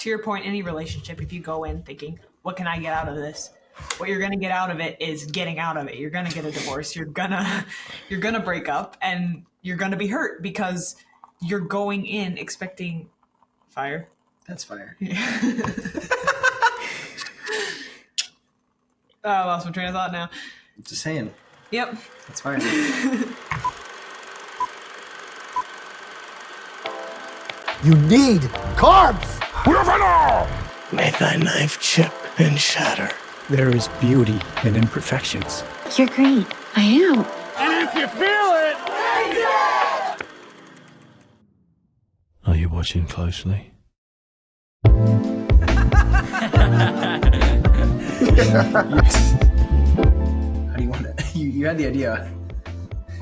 to your point, any relationship, if you go in thinking, what can I get out of this? What you're going to get out of it is getting out of it. You're going to get a divorce. You're going to break up, and you're going to be hurt because you're going in expecting fire. That's fire. Yeah. Oh, I lost my train of thought now. Just saying. Yep. That's fire. You need carbs! May thy knife chip and shatter. There is beauty in imperfections. You're great. I am. And if you feel it, are you watching closely? How do you want it? You had the idea.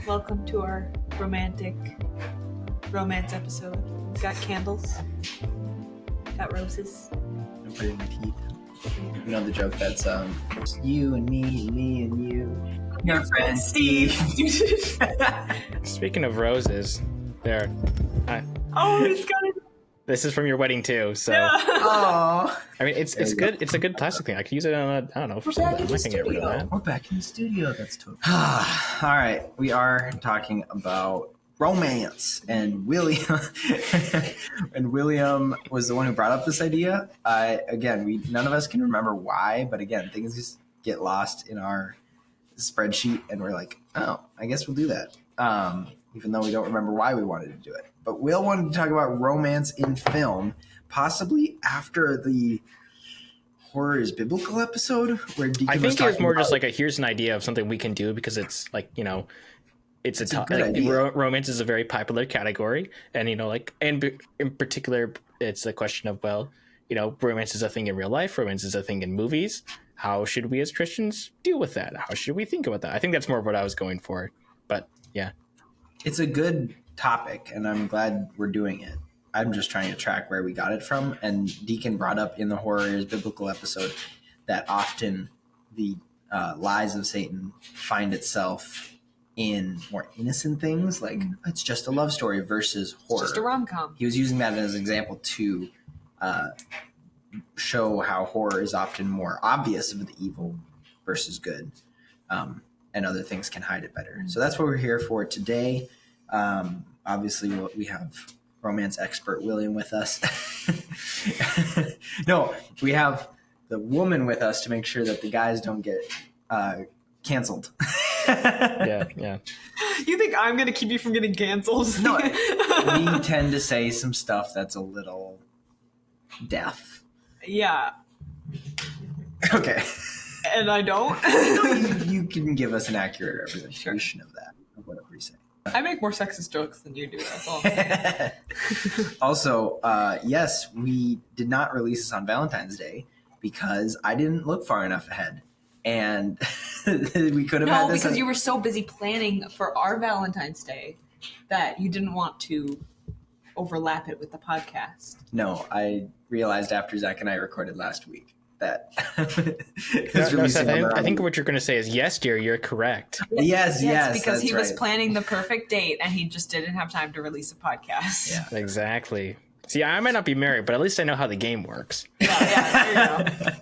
Welcome to our romance episode. We've got candles. Got roses. Don't put it in your teeth. You know the joke that's you and me and you. Your friend Steve. Speaking of roses, there. Oh, he's got it. This is from your wedding too, so. Yeah. Oh. I mean, it's good. It's a good plastic thing. I could use it on I don't know, for something. I'm not gonna get rid of that. We're back in the studio. That's totally. All right, we are talking about romance, and William was the one who brought up this idea. None of us can remember why, but again, things just get lost in our spreadsheet, and we're like, oh, I guess we'll do that. Even though we don't remember why we wanted to do it. But Will wanted to talk about romance in film, possibly after the Horror is Biblical episode, where Deacon I think was it was more about, just like here's an idea of something we can do because it's like, it's a good idea. Romance is a very popular category, and and in particular, it's a question of romance is a thing in real life, romance is a thing in movies. How should we as Christians deal with that? How should we think about that? I think that's more of what I was going for, but yeah, it's a good topic, and I'm glad we're doing it. I'm just trying to track where we got it from, and Deacon brought up in the Horror is Biblical episode that often the lies of Satan find itself in more innocent things, like it's just a love story versus horror. Just a rom-com. He was using that as an example to show how horror is often more obvious of the evil versus good, and other things can hide it better. So that's what we're here for today. Obviously, we have romance expert William with us. No, we have the woman with us to make sure that the guys don't get canceled. yeah. You think I'm going to keep you from getting canceled? No, we tend to say some stuff that's a little deaf. Yeah. Okay. And I don't? you can give us an accurate representation of that, of whatever we say. I make more sexist jokes than you do, that's all. Also, yes, we did not release this on Valentine's Day because I didn't look far enough ahead. And we could have had this. No, because you were so busy planning for our Valentine's Day that you didn't want to overlap it with the podcast. No, I realized after Zach and I recorded last week that Seth, I think what you're going to say is, yes, dear, you're correct. Yes, because he was right. planning the perfect date and he just didn't have time to release a podcast. Yeah, exactly. See, I might not be married, but at least I know how the game works. Yeah, there you go.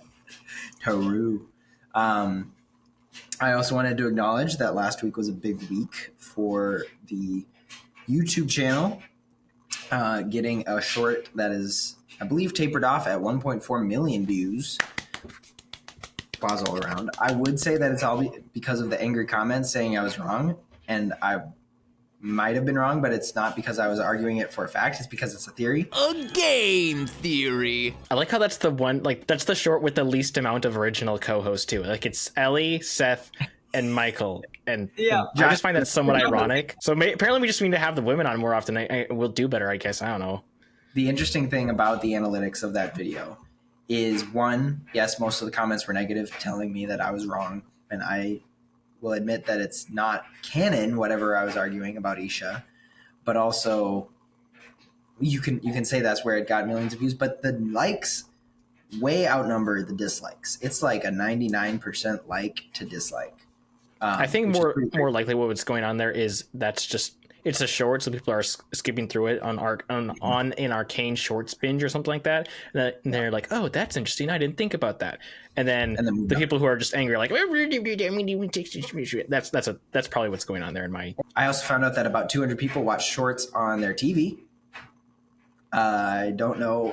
Haru. I also wanted to acknowledge that last week was a big week for the YouTube channel, getting a short that is, I believe, tapered off at 1.4 million views. Applause all around. I would say that it's all because of the angry comments saying I was wrong, and I might have been wrong, but it's not because I was arguing it for a fact. It's because it's a theory. A game theory. I like how that's the one, that's the short with the least amount of original co-hosts too. Like it's Ellie, Seth, and Michael. And yeah, I just find that somewhat ironic. So apparently we just need to have the women on more often. We'll do better, I guess. I don't know. The interesting thing about the analytics of that video is, one, yes, most of the comments were negative, telling me that I was wrong, and I will admit that it's not canon, whatever I was arguing about Isha, but also you can say that's where it got millions of views, but the likes way outnumber the dislikes. It's like a 99% like to dislike. I think more likely what's going on there is that's just it's a short, so people are skipping through it on an Arcane Shorts binge or something like that, and they're like, "Oh, that's interesting. I didn't think about that." And then the people who are just angry are like, "That's probably what's going on there." In my, I also found out that about 200 people watch shorts on their TV. I don't know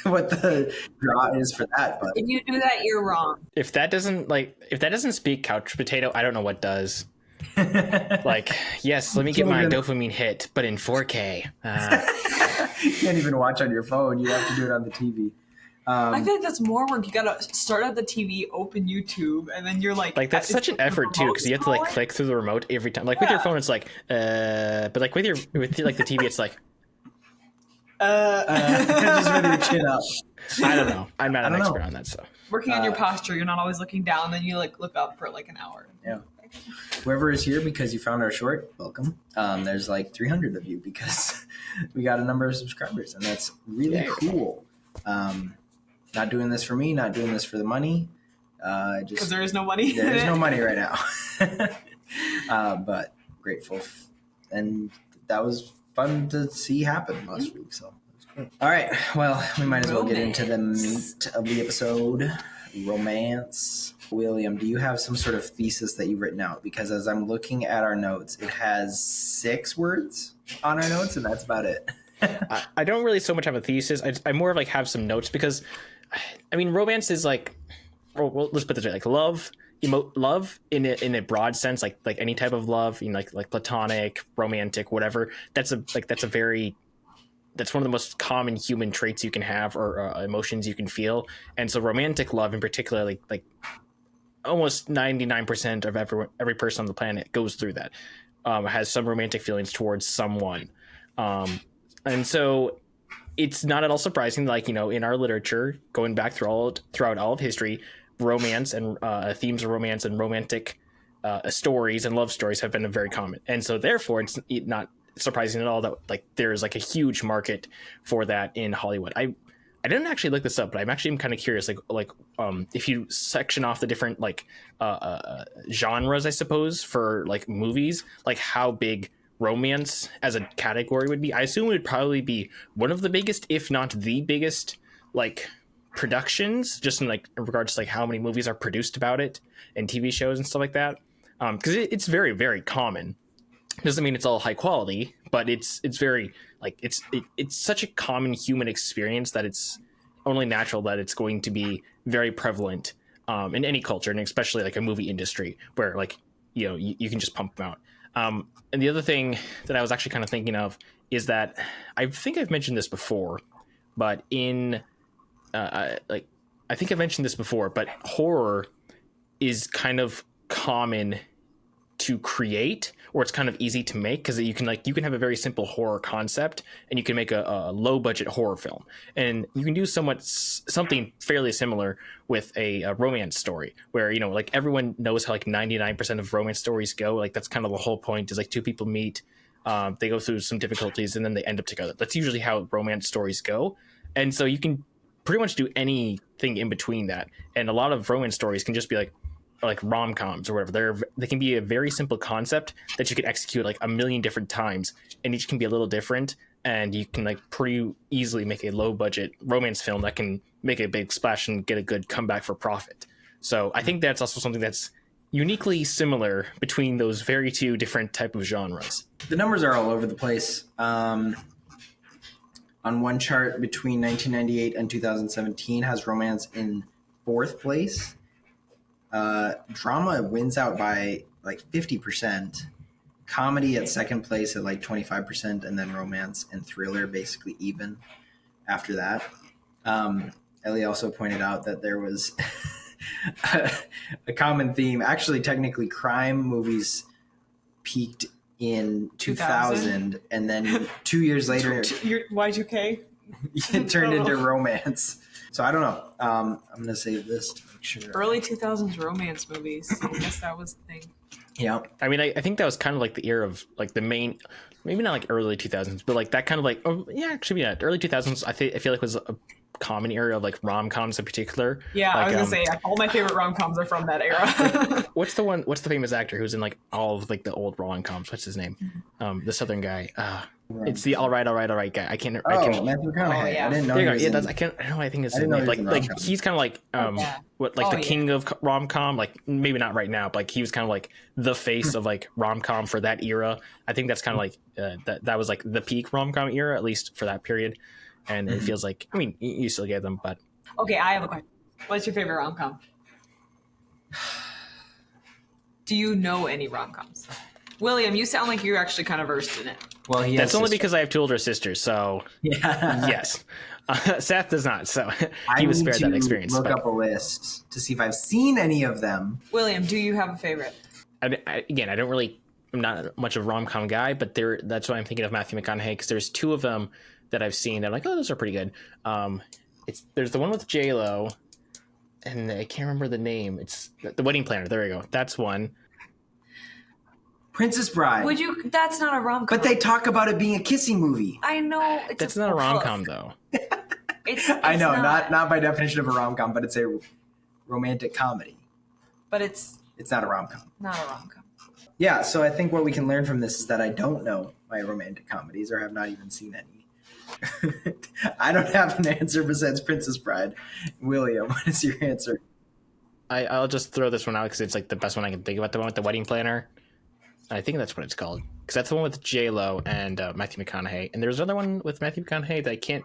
what the draw is for that, but If you do that, you're wrong. if that doesn't speak couch potato, I don't know what does. Like, yes, let me get my dopamine hit, but in 4K. You can't even watch on your phone. You have to do it on the TV. I feel like that's more work. You gotta start at the TV, open YouTube, and then you're like that's such an effort too, because you have to like click through the remote every time. Like with your phone, it's like, but like with like the TV, it's like, just with your chin up. I don't know. I'm not an expert on that stuff. Working on your posture, you're not always looking down, then you like look up for like an hour. Yeah. Whoever is here because you found our short, welcome. There's like 300 of you because we got a number of subscribers, and that's really cool. Not doing this for me, not doing this for the money. Because there is no money. There is no money right now. But grateful. And that was fun to see happen last week. So it was great. All right. Well, we might as well get into the meat of the episode. Romance. William, do you have some sort of thesis that you've written out? Because as I'm looking at our notes, it has 6 words on our notes, and that's about it. I don't really so much have a thesis. I more of like have some notes because, I mean, romance is like, well, let's put this way, like love in a broad sense, like any type of love, you know, like platonic, romantic, whatever. That's one of the most common human traits you can have, or emotions you can feel. And so romantic love in particular, like almost 99% of every person on the planet goes through that, has some romantic feelings towards someone. And so it's not at all surprising, like, you know, in our literature, going back throughout all of history, romance and themes of romance and romantic stories and love stories have been very common. And so therefore it's not surprising at all that like there's like a huge market for that in Hollywood. I didn't actually look this up, but I'm kind of curious, like if you section off the different like genres, I suppose, for like movies, like how big romance as a category would be. I assume it would probably be one of the biggest, if not the biggest, like productions, just in like in regards to like how many movies are produced about it and TV shows and stuff like that. Because it's very, very common. Doesn't mean it's all high quality, but it's very like it's such a common human experience that it's only natural that it's going to be very prevalent in any culture, and especially like a movie industry where like, you know, you can just pump them out. And the other thing that I was actually kind of thinking of is that I think I've mentioned this before, but I think I've mentioned this before, but horror is kind of common to create, or it's kind of easy to make, because you can have a very simple horror concept and you can make a low budget horror film, and you can do something fairly similar with a romance story where, you know, like everyone knows how like 99% of romance stories go. Like that's kind of the whole point, is like two people meet, they go through some difficulties and then they end up together. That's usually how romance stories go. And so you can pretty much do anything in between that. And a lot of romance stories can just be like rom-coms or whatever. They can be a very simple concept that you can execute like a million different times, and each can be a little different, and you can like pretty easily make a low budget romance film that can make a big splash and get a good comeback for profit. So I think that's also something that's uniquely similar between those very two different type of genres. The numbers are all over the place. On one chart between 1998 and 2017 has romance in 4th place. Drama wins out by like 50%, comedy at 2nd place at like 25%, and then romance and thriller basically even after that. Ellie also pointed out that there was a common theme. Actually, technically, crime movies peaked in 2000 and then 2 years later Y2K it turned into romance. So I don't know. I'm going to save this to make sure. Early 2000s romance movies. I guess that was the thing. Yeah. I mean, I think that was kind of like the era of like the main, maybe not like early 2000s, but like that kind of like, early 2000s, I feel like was common era of like rom-coms in particular. Yeah, like, I was gonna say all my favorite rom-coms are from that era. what's the famous actor who's in like all of like the old rom-coms? What's his name? The Southern guy. It's the all right guy. I can't. Matthew McConaughey. Oh, yeah. I didn't know. There you go. He was Yeah, in- that's I can't. I don't know. I think it's I his didn't know name. he was Like in rom-com. he's kind of like yeah. the yeah. king of rom-com. Like maybe not right now, but like he was kind of like the face of like rom-com for that era. I think that's kind of like that was like the peak rom-com era, at least for that period. And it feels like, I mean, you still get them, but Okay, I have a question. What's your favorite rom-com? Do you know any rom-coms? William, you sound like you're actually kind of versed in it. Well, he that's has only sister- because I have two older sisters. So Yeah. yes, Seth does not. So I he was need spared to that experience. look but up a list to see if I've seen any of them. William, do you have a favorite? Again, I'm not much of a rom-com guy, but that's why I'm thinking of Matthew McConaughey, because there's two of them that I've seen that I'm like, oh, those are pretty good. There's the one with J-Lo, and I can't remember the name. It's The Wedding Planner. There we go. That's one. Princess Bride. Would you? That's not a rom-com. But they talk about it being a kissing movie. I know. That's not a rom-com though. It's I know, not by definition of a rom-com, but it's a romantic comedy. But it's It's not a rom-com. not a rom-com. Yeah, so I think what we can learn from this is that I don't know my romantic comedies or have not even seen any. I don't have an answer besides Princess Bride. William, what is your answer? I'll just throw this one out because it's like the best one I can think about. The one with The Wedding Planner. I think that's what it's called, because that's the one with J-Lo and Matthew McConaughey. And there's another one with Matthew McConaughey that I can't.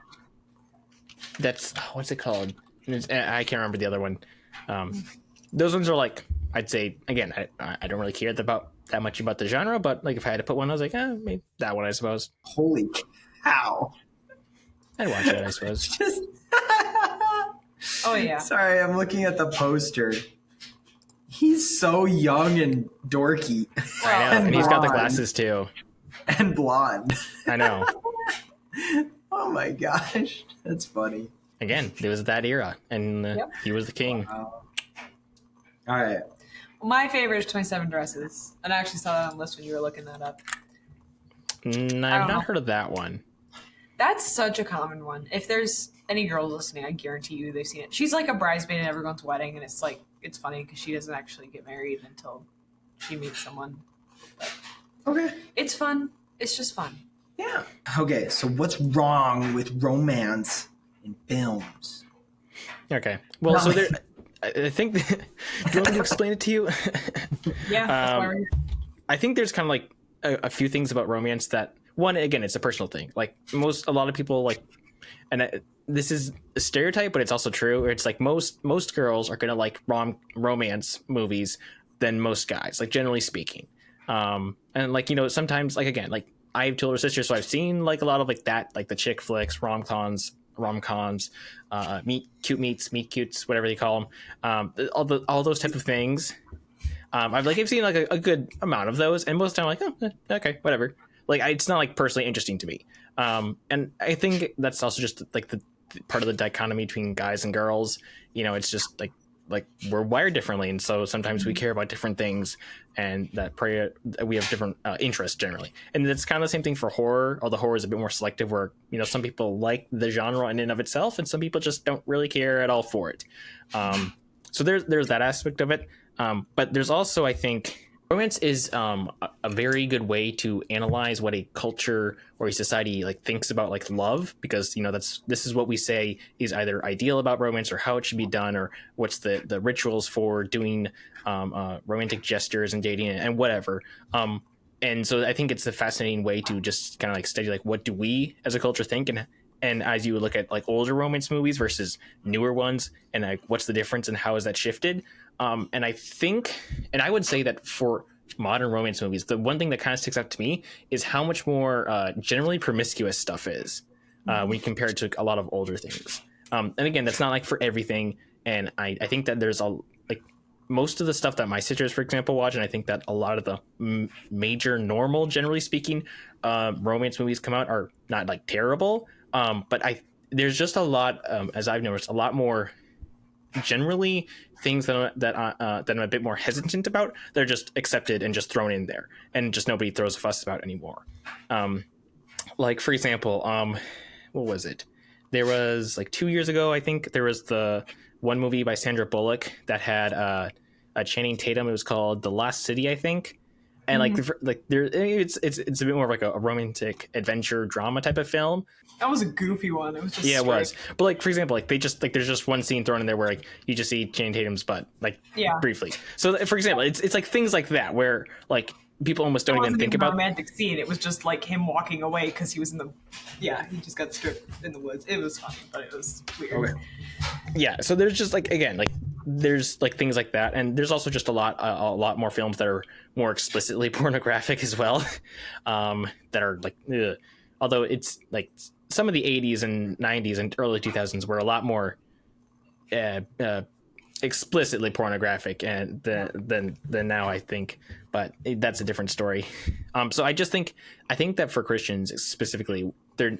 That's what's it called? I can't remember the other one. Those ones are like, I'd say again, I don't really care that much about the genre, but like if I had to put one, I was like, maybe that one, I suppose. Holy cow! I'd watch it, I suppose. Just Oh yeah. sorry, I'm looking at the poster. He's so young and dorky. I know, and he's got the blonde. glasses too. And blonde. I know. Oh my gosh, that's funny. Again, it was that era, and he was the king. All right. Well, my favorite is 27 Dresses, and I actually saw that on the list when you were looking that up. I've don't not know. heard of that one. That's such a common one. If there's any girls listening, I guarantee you they've seen it. She's like a bridesmaid at everyone's wedding, and it's like it's funny because she doesn't actually get married until she meets someone. Okay. It's fun. It's just fun. Yeah. Okay, so what's wrong with romance in films? Okay. Well, so there. I think. Do you want me to explain it to you? Yeah. That's why we're here. I think there's kind of like a few things about romance that, one, again, it's a personal thing. Like a lot of people like, and this is a stereotype, but it's also true. Where it's like most girls are gonna like romance movies than most guys, like generally speaking. And like, you know, sometimes like, again, like I have two older sisters, so I've seen like a lot of like that, like the chick flicks, rom-coms, meet cutes, whatever they call them. All those type of things. I've seen like a good amount of those, and most of the time I'm like, oh, okay, whatever. Like it's not like personally interesting to me. And I think that's also just like the part of the dichotomy between guys and girls. You know, it's just like we're wired differently, and so sometimes we care about different things, and we have different interests generally. And that's kind of the same thing for horror, although horror is a bit more selective, where, you know, some people like the genre in and of itself, and some people just don't really care at all for it. So there's that aspect of it. But there's also, I think, romance is a very good way to analyze what a culture or a society like thinks about like love, because, you know, this is what we say is either ideal about romance or how it should be done, or what's the rituals for doing romantic gestures and dating and whatever. And so I think it's a fascinating way to just kind of like study like what do we as a culture think, and as you look at like older romance movies versus newer ones, and like what's the difference and how has that shifted. And I think, and I would say that for modern romance movies, the one thing that kind of sticks out to me is how much more generally promiscuous stuff is when you compare it to a lot of older things. And again, that's not like for everything. And I think that there's like most of the stuff that my sisters, for example, watch, and I think that a lot of the major normal, generally speaking, romance movies come out are not like terrible. But there's just a lot, as I've noticed, a lot more generally things that I'm a bit more hesitant about. They're just accepted and just thrown in there, and just nobody throws a fuss about anymore. Like, for example, what was it? there was like 2 years ago, I think there was the one movie by Sandra Bullock that had a Channing Tatum. It was called The Lost City, I think. And it's a bit more of like a romantic adventure drama type of film. That was a goofy one. It was just It was. But like, for example, like they just like there's just one scene thrown in there where like you just see Channing Tatum's butt, like briefly. So for example, it's like things like that where like people almost don't even think about a romantic scene. It was just like him walking away because he was in the he just got stripped in the woods. It was funny, but it was weird. Okay. Yeah, so there's just like, again, like there's like things like that, and there's also just a lot more films that are more explicitly pornographic as well, that are like although it's like some of the 80s and 90s and early 2000s were a lot more explicitly pornographic and than now, I think, but that's a different story. So I think that for Christians specifically, there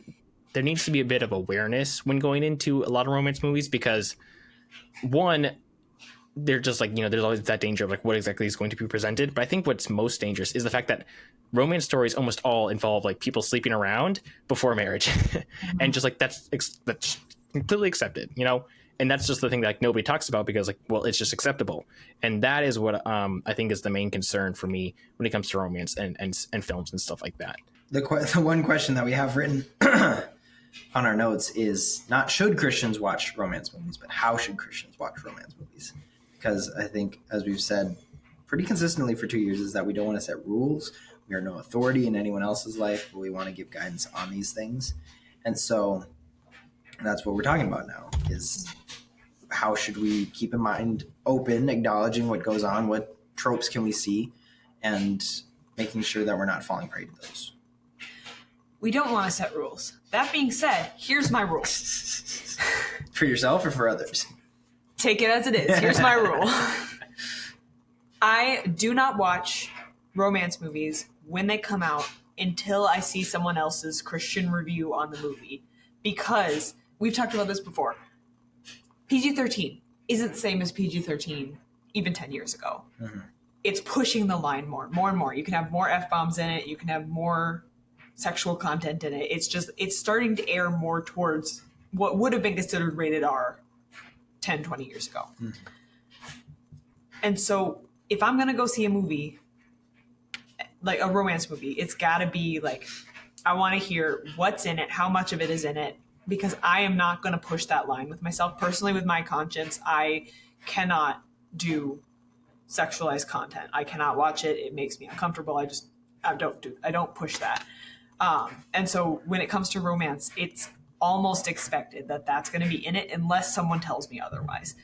needs to be a bit of awareness when going into a lot of romance movies, because one, they're just like, there's always that danger of like what exactly is going to be presented. But I think what's most dangerous is the fact that romance stories almost all involve like people sleeping around before marriage, and just like that's completely accepted, and that's just the thing that like nobody talks about because like, well, it's just acceptable. And that is what I think is the main concern for me when it comes to romance and films and stuff like that. The one question that we have written on our notes is not should Christians watch romance movies, but how should Christians watch romance movies? Because I think, as we've said pretty consistently for 2 years, is that we don't want to set rules. We are no authority in anyone else's life, but we want to give guidance on these things. And so that's what we're talking about now, is how should we keep in mind open, acknowledging what goes on, what tropes can we see, and making sure that we're not falling prey to those. We don't want to set rules. That being said, here's my rule. For yourself or for others? Take it as it is. Here's my rule. I do not watch romance movies when they come out until I see someone else's Christian review on the movie, because we've talked about this before. PG-13 isn't the same as PG-13 even 10 years ago. Mm-hmm. It's pushing the line more and more. You can have more F-bombs in it. You can have more sexual content in it. It's starting to air more towards what would have been considered rated R 10, 20 years ago. Mm-hmm. And so if I'm going to go see a movie, like a romance movie, it's got to be like, I want to hear what's in it, how much of it is in it, because I am not going to push that line with myself. Personally, with my conscience, I cannot do sexualized content. I cannot watch it. It makes me uncomfortable. I don't push that. And so when it comes to romance, it's almost expected that that's going to be in it unless someone tells me otherwise.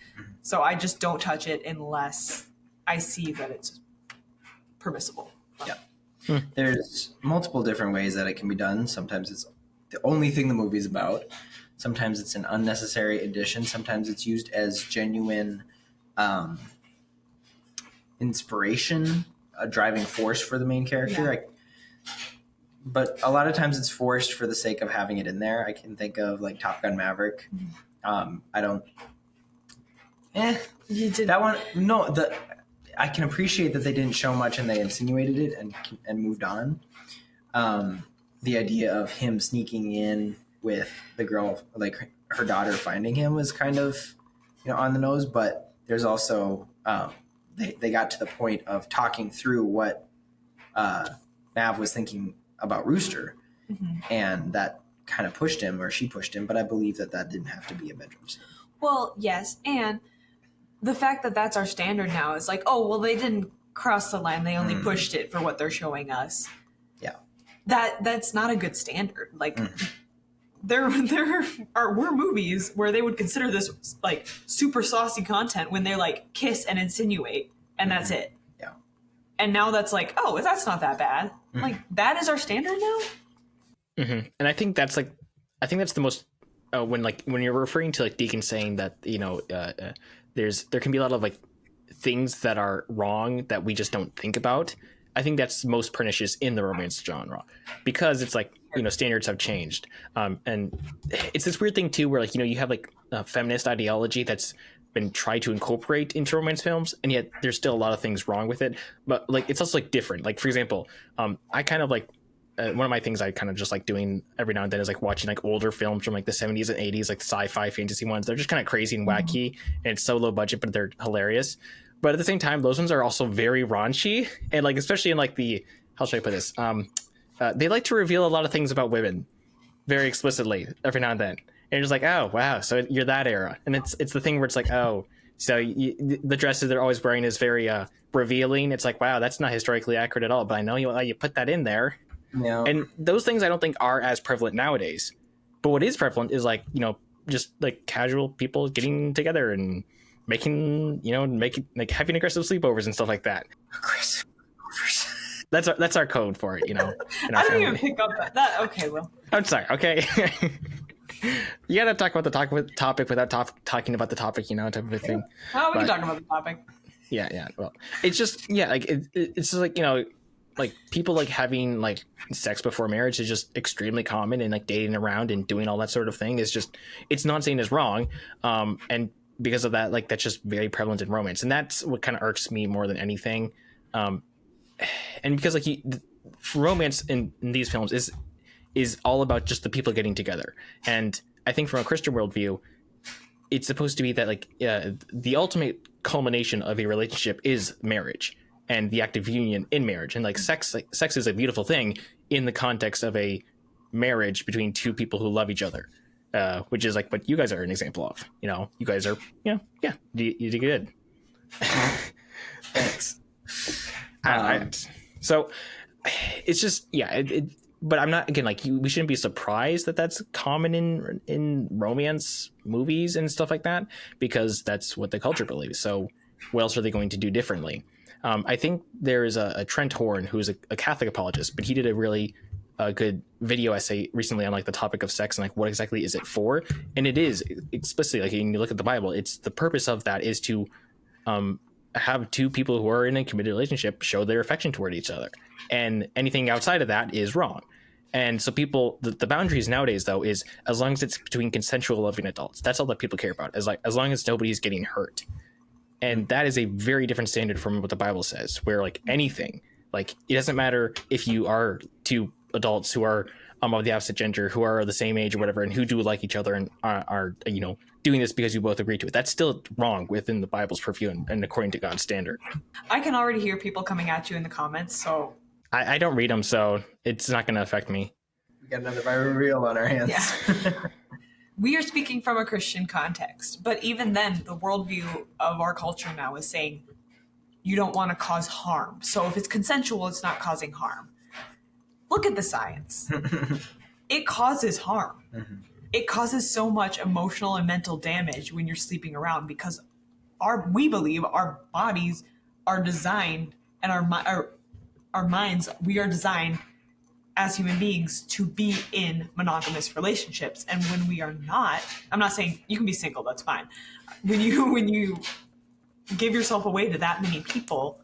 So I just don't touch it unless I see that it's permissible. Yeah. There's multiple different ways that it can be done. Sometimes it's the only thing the movie's about. Sometimes it's an unnecessary addition. Sometimes it's used as genuine inspiration, a driving force for the main character. Yeah. But a lot of times it's forced for the sake of having it in there. I can think of like Top Gun Maverick. That one. No, I can appreciate that they didn't show much and they insinuated it and moved on. The idea of him sneaking in with the girl, like her daughter finding him, was kind of, on the nose. But there's also they got to the point of talking through what Mav was thinking about Rooster, and that kind of pushed him, or she pushed him. But I believe that didn't have to be a bedroom scene. Well, yes, and the fact that that's our standard now is like, oh, well, they didn't cross the line; they only pushed it for what they're showing us. Yeah, that's not a good standard. Like, there were movies where they would consider this like super saucy content when they like kiss and insinuate, and that's it. Yeah, and now that's like, oh, that's not that bad. Like, that is our standard now. Mm-hmm. And I think that's the most when you're referring to like Deacon saying that there can be a lot of like things that are wrong that we just don't think about. I think that's most pernicious in the romance genre, because it's like, standards have changed. And it's this weird thing too, where like, you have like a feminist ideology that's been tried to incorporate into romance films, and yet there's still a lot of things wrong with it. But like, it's also like different. Like, for example, I kind of like one of my things I kind of just like doing every now and then is like watching like older films from like the 70s and 80s, like sci-fi fantasy ones. They're just kind of crazy and wacky, and it's so low budget, but they're hilarious. But at the same time, those ones are also very raunchy, and like especially in like the, how should I put this? They like to reveal a lot of things about women very explicitly every now and then. And you're just like, oh wow, so you're that era, and it's the thing where it's like, oh, so the dresses they're always wearing is very revealing. It's like, wow, that's not historically accurate at all, but I know you put that in there. Yeah. And those things I don't think are as prevalent nowadays. But what is prevalent is like, just like casual people getting together and making like having aggressive sleepovers and stuff like that. Aggressive sleepovers. That's our code for it, in our I didn't family. even pick up that. Okay, well. I'm sorry. Okay. You gotta talk about the topic without talking about the topic, type of a thing. Oh, we can But- talk about the topic. Yeah. Well, it's just like it's just like like people like having like sex before marriage is just extremely common, and like dating around and doing all that sort of thing is just, it's not saying is wrong, and because of that, like that's just very prevalent in romance, and that's what kind of irks me more than anything, and because like romance in these films is all about just the people getting together, and I think from a Christian worldview, it's supposed to be that like the ultimate culmination of a relationship is marriage and the act of union in marriage, and like sex is a beautiful thing in the context of a marriage between two people who love each other, which is like what you guys are an example of. You guys are you did good. Thanks. So it's just but I'm not, again, like we shouldn't be surprised that that's common in romance movies and stuff like that, because that's what the culture believes. So what else are they going to do differently? I think there is a Trent Horn, who's a Catholic apologist, but he did a really good video essay recently on like the topic of sex and like what exactly is it for. And it is explicitly, like when you look at the Bible, it's the purpose of that is to have two people who are in a committed relationship show their affection toward each other, and anything outside of that is wrong. And so people, the boundaries nowadays though is as long as it's between consensual loving adults, that's all that people care about, as long as nobody's getting hurt. And that is a very different standard from what the Bible says, where like anything, like it doesn't matter if you are two adults who are of the opposite gender, who are the same age or whatever, and who do like each other and are doing this because you both agree to it. That's still wrong within the Bible's purview and according to God's standard. I can already hear people coming at you in the comments, so I don't read them, so it's not going to affect me. We got another viral reel on our hands. Yeah. We are speaking from a Christian context, but even then, the worldview of our culture now is saying you don't want to cause harm. So if it's consensual, it's not causing harm. Look at the science. It causes harm. Mm-hmm. It causes so much emotional and mental damage when you're sleeping around, because we believe our bodies are designed, and our minds, we are designed as human beings to be in monogamous relationships. And when we are not, I'm not saying you can be single, that's fine. When you give yourself away to that many people,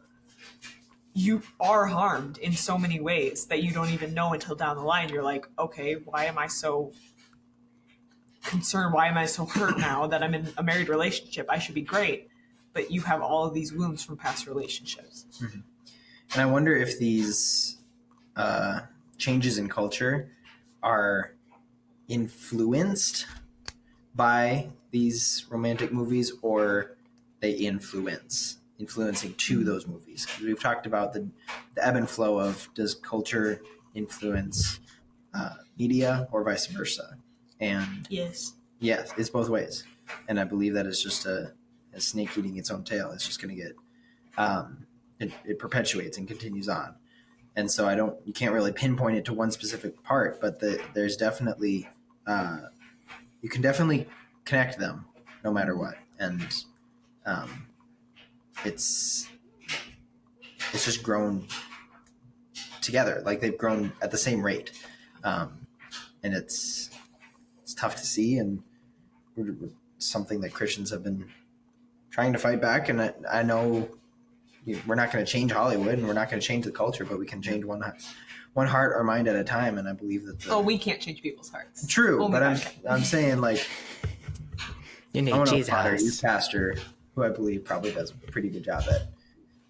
you are harmed in so many ways that you don't even know until down the line. You're like, okay, why am I so concerned? Why am I so hurt now that I'm in a married relationship? I should be great. But you have all of these wounds from past relationships. Mm-hmm. And I wonder if these changes in culture are influenced by these romantic movies, or they influencing to those movies. We've talked about the ebb and flow of, does culture influence media or vice versa? And yes, it's both ways. And I believe that it's just a snake eating its own tail. It's just going to get it perpetuates and continues on. And so you can't really pinpoint it to one specific part, but there's definitely, you can definitely connect them no matter what. And it's just grown together. Like they've grown at the same rate. And it's tough to see, and something that Christians have been trying to fight back. And I know we're not going to change Hollywood, and we're not going to change the culture, but we can change one heart or mind at a time. And I believe that we can't change people's hearts. True, but I'm saying, like, you need I want Jesus. Father, youth pastor, who I believe probably does a pretty good job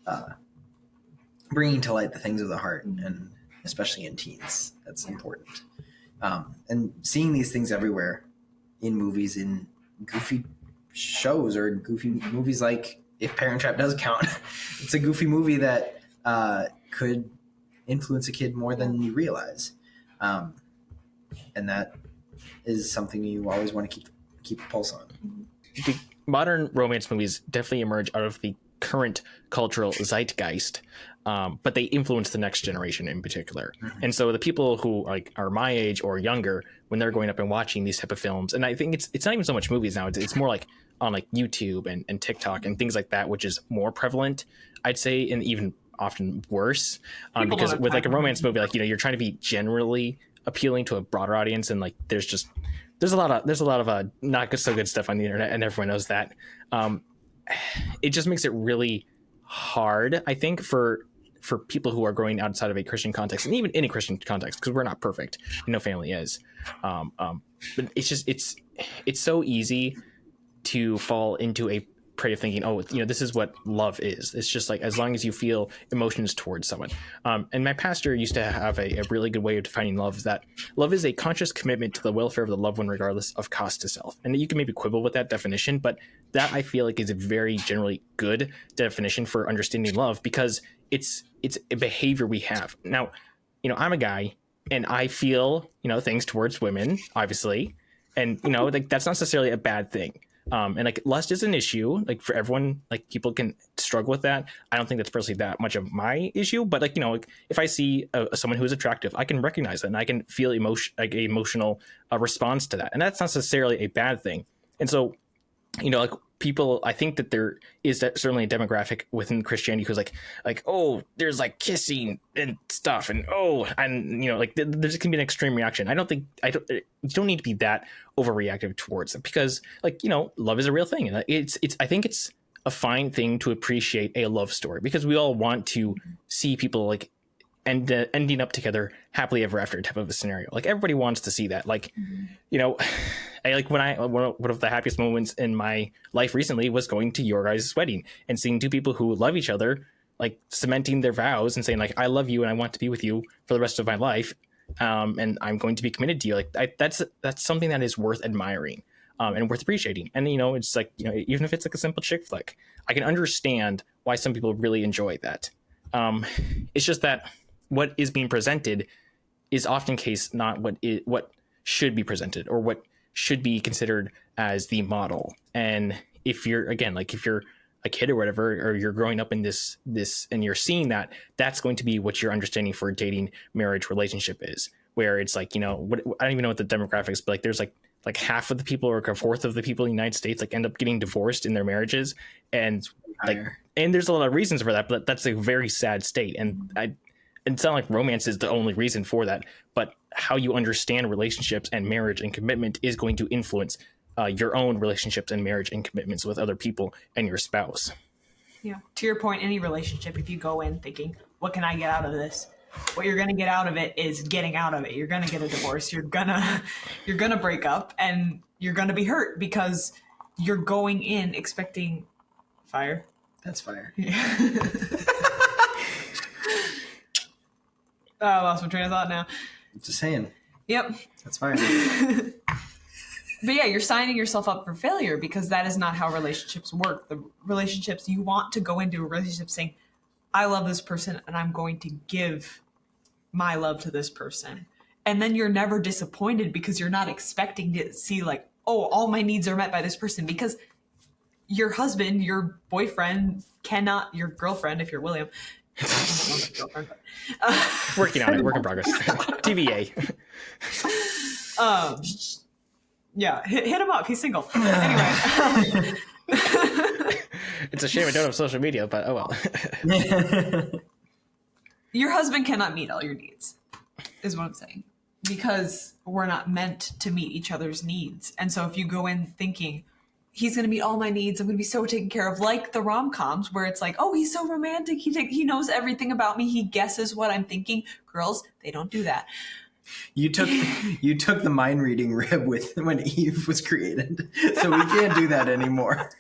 at bringing to light the things of the heart and especially in teens. That's important. And seeing these things everywhere in movies, in goofy shows or goofy movies, like if Parent Trap does count, it's a goofy movie that could influence a kid more than you realize. And that is something you always want to keep a pulse on. The modern romance movies definitely emerge out of the current cultural zeitgeist, but they influence the next generation in particular. Mm-hmm. And so the people who are my age or younger, when they're growing up and watching these type of films, and I think it's not even so much movies now, it's more like on like YouTube and TikTok and things like that, which is more prevalent, I'd say, and even often worse, because with like a romance movie, like, you know, you're trying to be generally appealing to a broader audience, and like there's a lot of not so good stuff on the internet, and everyone knows that. It just makes it really hard, I think, for people who are growing outside of a Christian context, and even in a Christian context, because we're not perfect, no family is. But it's so easy to fall into a prey of thinking, oh, you know, this is what love is. It's just like, as long as you feel emotions towards someone. And my pastor used to have a really good way of defining love, is that love is a conscious commitment to the welfare of the loved one, regardless of cost to self. And you can maybe quibble with that definition, but that I feel like is a very generally good definition for understanding love, because it's a behavior we have. Now, you know, I'm a guy and I feel, you know, things towards women, obviously. And, you know, like that's not necessarily a bad thing. And like lust is an issue, like for everyone, like people can struggle with that. I don't think that's personally that much of my issue, but like, you know, like if I see someone who is attractive, I can recognize that and I can feel emotional response to that. And that's not necessarily a bad thing. And so, you know, like people, I think that there is certainly a demographic within Christianity who's like, oh, there's like kissing and stuff, and you know, like there's can be an extreme reaction. You don't need to be that overreactive towards it, because like, you know, love is a real thing, and I think it's a fine thing to appreciate a love story, because we all want to see people like ending up together happily ever after type of a scenario. Like everybody wants to see that. Like, you know, I like one of the happiest moments in my life recently was going to your guys' wedding and seeing two people who love each other, like cementing their vows and saying like, I love you and I want to be with you for the rest of my life. And I'm going to be committed to you. Like that's something that is worth admiring, and worth appreciating. And, you know, it's like, you know, even if it's like a simple chick flick, I can understand why some people really enjoy that. It's just that what is being presented is often case not what should be presented, or what should be considered as the model. And if you're a kid or whatever, or you're growing up in this and you're seeing that, that's going to be what your understanding for dating, marriage, relationship is, where it's like, you know, I don't even know what the demographics, but like there's like half of the people or a fourth of the people in the United States like end up getting divorced in their marriages, and and there's a lot of reasons for that, but that's a very sad state. And it's not like romance is the only reason for that, but how you understand relationships and marriage and commitment is going to influence your own relationships and marriage and commitments with other people and your spouse. Yeah. To your point, any relationship, if you go in thinking, what can I get out of this? What you're going to get out of it is getting out of it. You're going to get a divorce. You're going to break up, and you're going to be hurt because you're going in expecting fire. That's fire. Yeah. Oh, I lost my train of thought now. Just saying. Yep. That's fire. But yeah, you're signing yourself up for failure, because that is not how relationships work. The relationships, you want to go into a relationship saying, I love this person and I'm going to give my love to this person. And then you're never disappointed, because you're not expecting to see like, oh, all my needs are met by this person, because your husband, your boyfriend cannot, your girlfriend, if you're William, working on it, work in progress. TVA. Yeah, hit him up. He's single. Anyway. It's a shame I don't have social media, but oh well. Your husband cannot meet all your needs, is what I'm saying, because we're not meant to meet each other's needs. And so if you go in thinking, he's going to meet all my needs, I'm going to be so taken care of, like the rom-coms where it's like, oh, he's so romantic, he knows everything about me, he guesses what I'm thinking. Girls, they don't do that. You took the mind reading rib with when Eve was created, so we can't do that anymore.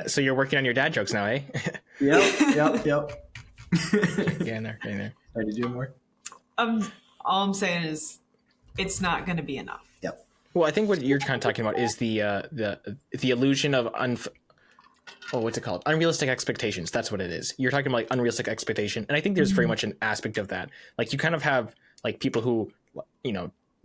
So you're working on your dad jokes now, eh? Yep. Getting there. Ready to do more? All I'm saying is, it's not going to be enough. Yep. Well, I think what you're kind of talking about is the illusion of what's it called? Unrealistic expectations. That's what it is. You're talking about like unrealistic expectation, and I think there's very much an aspect of that. Like you kind of have like people who,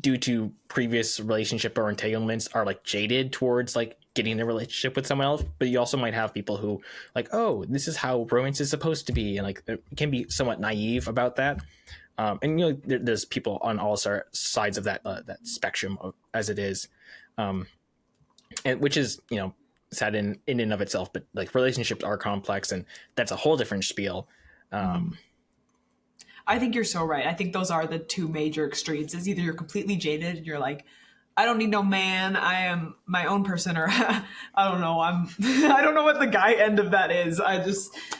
due to previous relationship or entanglements, are like jaded towards like getting in a relationship with someone else. But you also might have people who like, oh, this is how romance is supposed to be, and like it can be somewhat naive about that. And there's people on all sides of that spectrum as it is, and which is sad in and of itself. But like relationships are complex, and that's a whole different spiel. I think you're so right. I think those are the two major extremes. It's either you're completely jaded and you're like, I don't need no man, I am my own person, or I don't know, I don't know what the guy end of that is.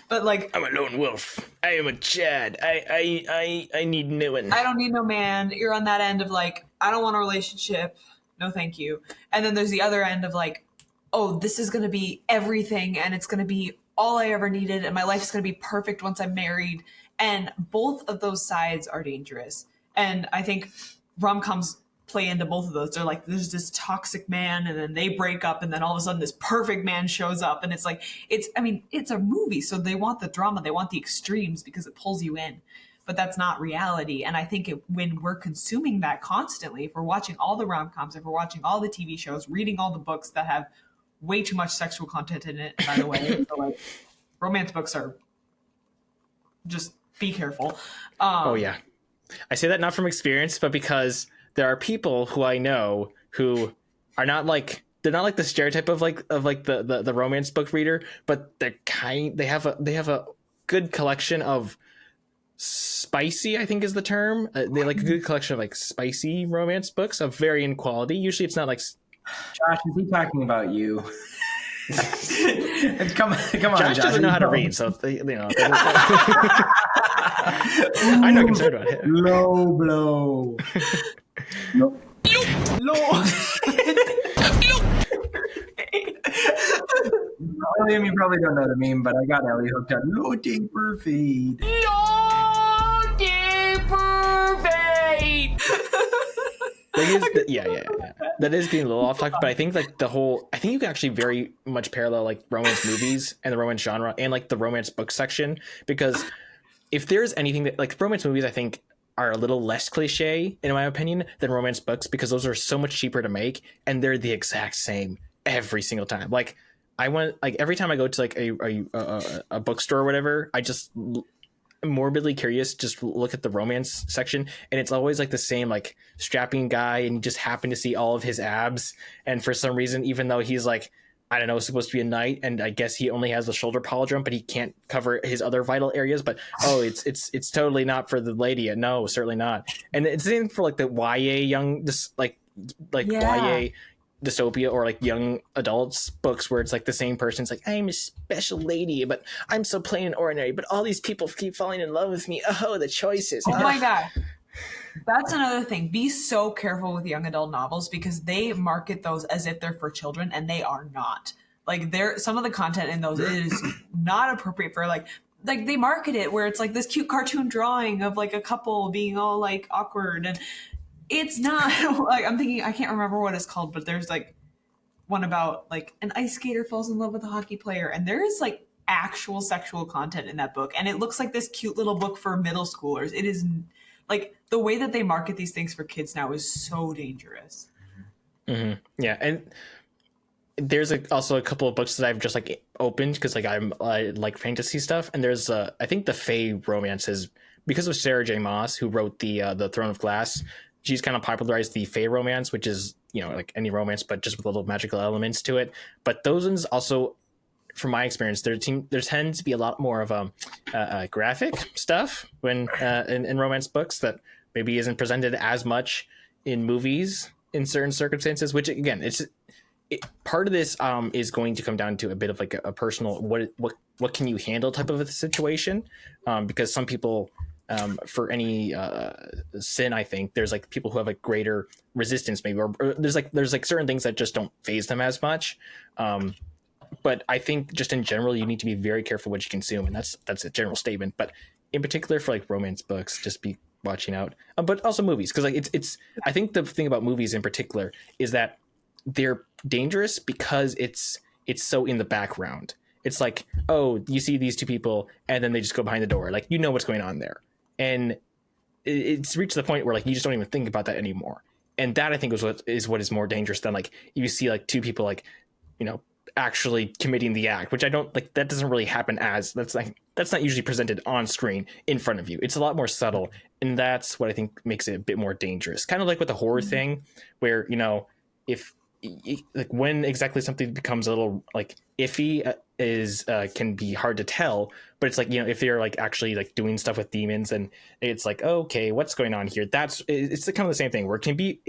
But like, I'm a lone wolf. I am a Chad. I need no one. I don't need no man. You're on that end of like, I don't want a relationship. No, thank you. And then there's the other end of like, oh, this is going to be everything, and it's going to be all I ever needed, and my life is going to be perfect once I'm married. And both of those sides are dangerous. And I think rom-coms play into both of those. They're like, there's this toxic man, and then they break up, and then all of a sudden this perfect man shows up. And it's like, it's a movie, so they want the drama, they want the extremes because it pulls you in. But that's not reality. And I think when we're consuming that constantly, if we're watching all the rom-coms, if we're watching all the TV shows, reading all the books that have way too much sexual content in it, by the way, so like romance books are just be careful. Oh yeah, I say that not from experience, but because there are people who I know who are not like, they're not like the stereotype of the romance book reader, but they have a good collection of spicy, I think is the term. They like a good collection of like spicy romance books of varying quality. Usually it's not like. Josh, is he talking about you? come on, Josh doesn't know how to read, so I'm not concerned about him. Low blow. Low. You probably don't know the meme, but I got Ellie hooked up. Low deeper fade. Low deeper fade. Yeah. That is getting a little off topic, but I think like I think you can actually very much parallel like romance movies and the romance genre and like the romance book section, because if there's anything that like romance movies, I think are a little less cliche in my opinion than romance books, because those are so much cheaper to make and they're the exact same every single time. Like every time I go to like a bookstore or whatever, I just morbidly curious, just look at the romance section, and it's always like the same like strapping guy, and you just happen to see all of his abs, and for some reason, even though he's like, I don't know, supposed to be a knight, and I guess he only has the shoulder pauldron, but he can't cover his other vital areas. But it's totally not for the lady. No, certainly not. And it's the same for like the YA young, YA dystopia or like young adults books where it's like the same person's like, I'm a special lady, but I'm so plain and ordinary, but all these people keep falling in love with me. Oh, the choices. Oh my God. That's another thing. Be so careful with young adult novels, because they market those as if they're for children, and they are not. Like some of the content in those is not appropriate for like they market it where it's like this cute cartoon drawing of like a couple being all like awkward, and it's not like, I'm thinking, I can't remember what it's called, but there's like one about like an ice skater falls in love with a hockey player, and there is like actual sexual content in that book, and it looks like this cute little book for middle schoolers. It is like the way that they market these things for kids now is so dangerous. Mm-hmm. Yeah, and there's also a couple of books that I've just like opened because like I like fantasy stuff, and there's I think the Fae romances, because of Sarah J. Maas, who wrote the Throne of Glass. She's kind of popularized the Fae romance, which is, like any romance, but just with little magical elements to it. But those ones also, from my experience, there tends to be a lot more of graphic stuff when in romance books that maybe isn't presented as much in movies in certain circumstances. Which again, part of this is going to come down to a bit of like a personal what can you handle type of a situation, because some people. For any sin, I think there's like people who have a greater resistance, maybe, or there's like certain things that just don't faze them as much. but I think just in general, you need to be very careful what you consume, and that's a general statement. But in particular for like romance books, just be watching out. But also movies, because like it's. I think the thing about movies in particular is that they're dangerous because it's so in the background. It's like, oh, you see these two people, and then they just go behind the door, like you know what's going on there, and it's reached the point where like you just don't even think about that anymore. And that I think is what is more dangerous than like you see like two people like, you know, actually committing the act, which I don't like. That doesn't really happen that's not usually presented on screen in front of you. It's a lot more subtle, and that's what I think makes it a bit more dangerous. Kind of like with the horror thing, where you know if like when exactly something becomes a little like iffy is can be hard to tell, but it's like, you know, if they're like actually like doing stuff with demons and it's like, okay, what's going on here? It's kind of the same thing where it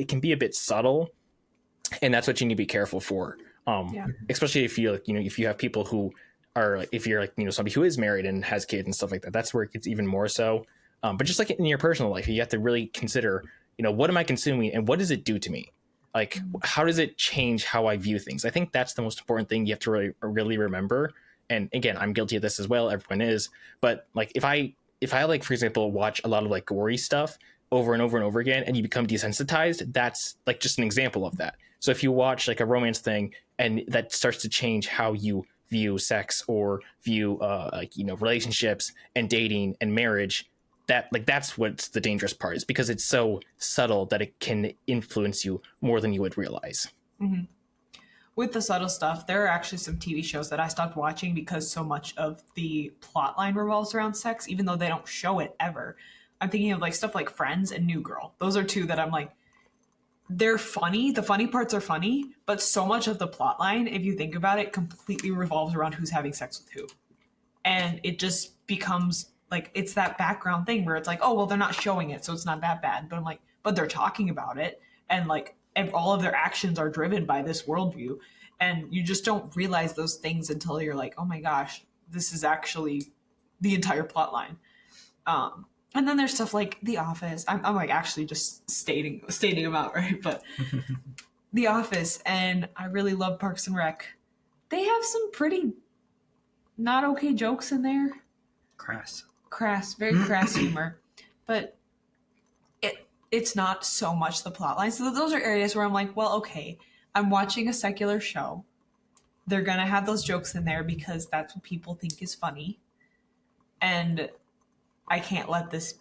can be a bit subtle, and that's what you need to be careful for. Especially if you like, you know, if you have people who are like, if you're like, you know, somebody who is married and has kids and stuff like that, that's where it gets even more so. But just like in your personal life, you have to really consider, you know, what am I consuming and what does it do to me? Like, how does it change how I view things? I think that's the most important thing you have to really remember. And again, I'm guilty of this as well. Everyone is. But like, if I like, for example, watch a lot of like gory stuff over and over and over again, and you become desensitized, that's like just an example of that. So if you watch like a romance thing and that starts to change how you view sex or view like, you know, relationships and dating and marriage, that's what's the dangerous part, is because it's so subtle that it can influence you more than you would realize. Mm-hmm. With the subtle stuff, there are actually some TV shows that I stopped watching because so much of the plot line revolves around sex, even though they don't show it ever. I'm thinking of like stuff like Friends and New Girl. Those are two that I'm like, they're funny. The funny parts are funny, but so much of the plot line, if you think about it, completely revolves around who's having sex with who. And it just becomes like, it's that background thing where it's like, oh, well, they're not showing it, so it's not that bad. But I'm like, but they're talking about it. And like, and all of their actions are driven by this worldview. And you just don't realize those things until you're like, oh my gosh, this is actually the entire plot line. And then there's stuff like The Office. I'm like actually just stating them out, right? But The Office, and I really love Parks and Rec. They have some pretty not okay jokes in there. Very crass humor. But it's not so much the plot line. So those are areas where I'm like, well, okay, I'm watching a secular show. They're going to have those jokes in there because that's what people think is funny. And I can't let this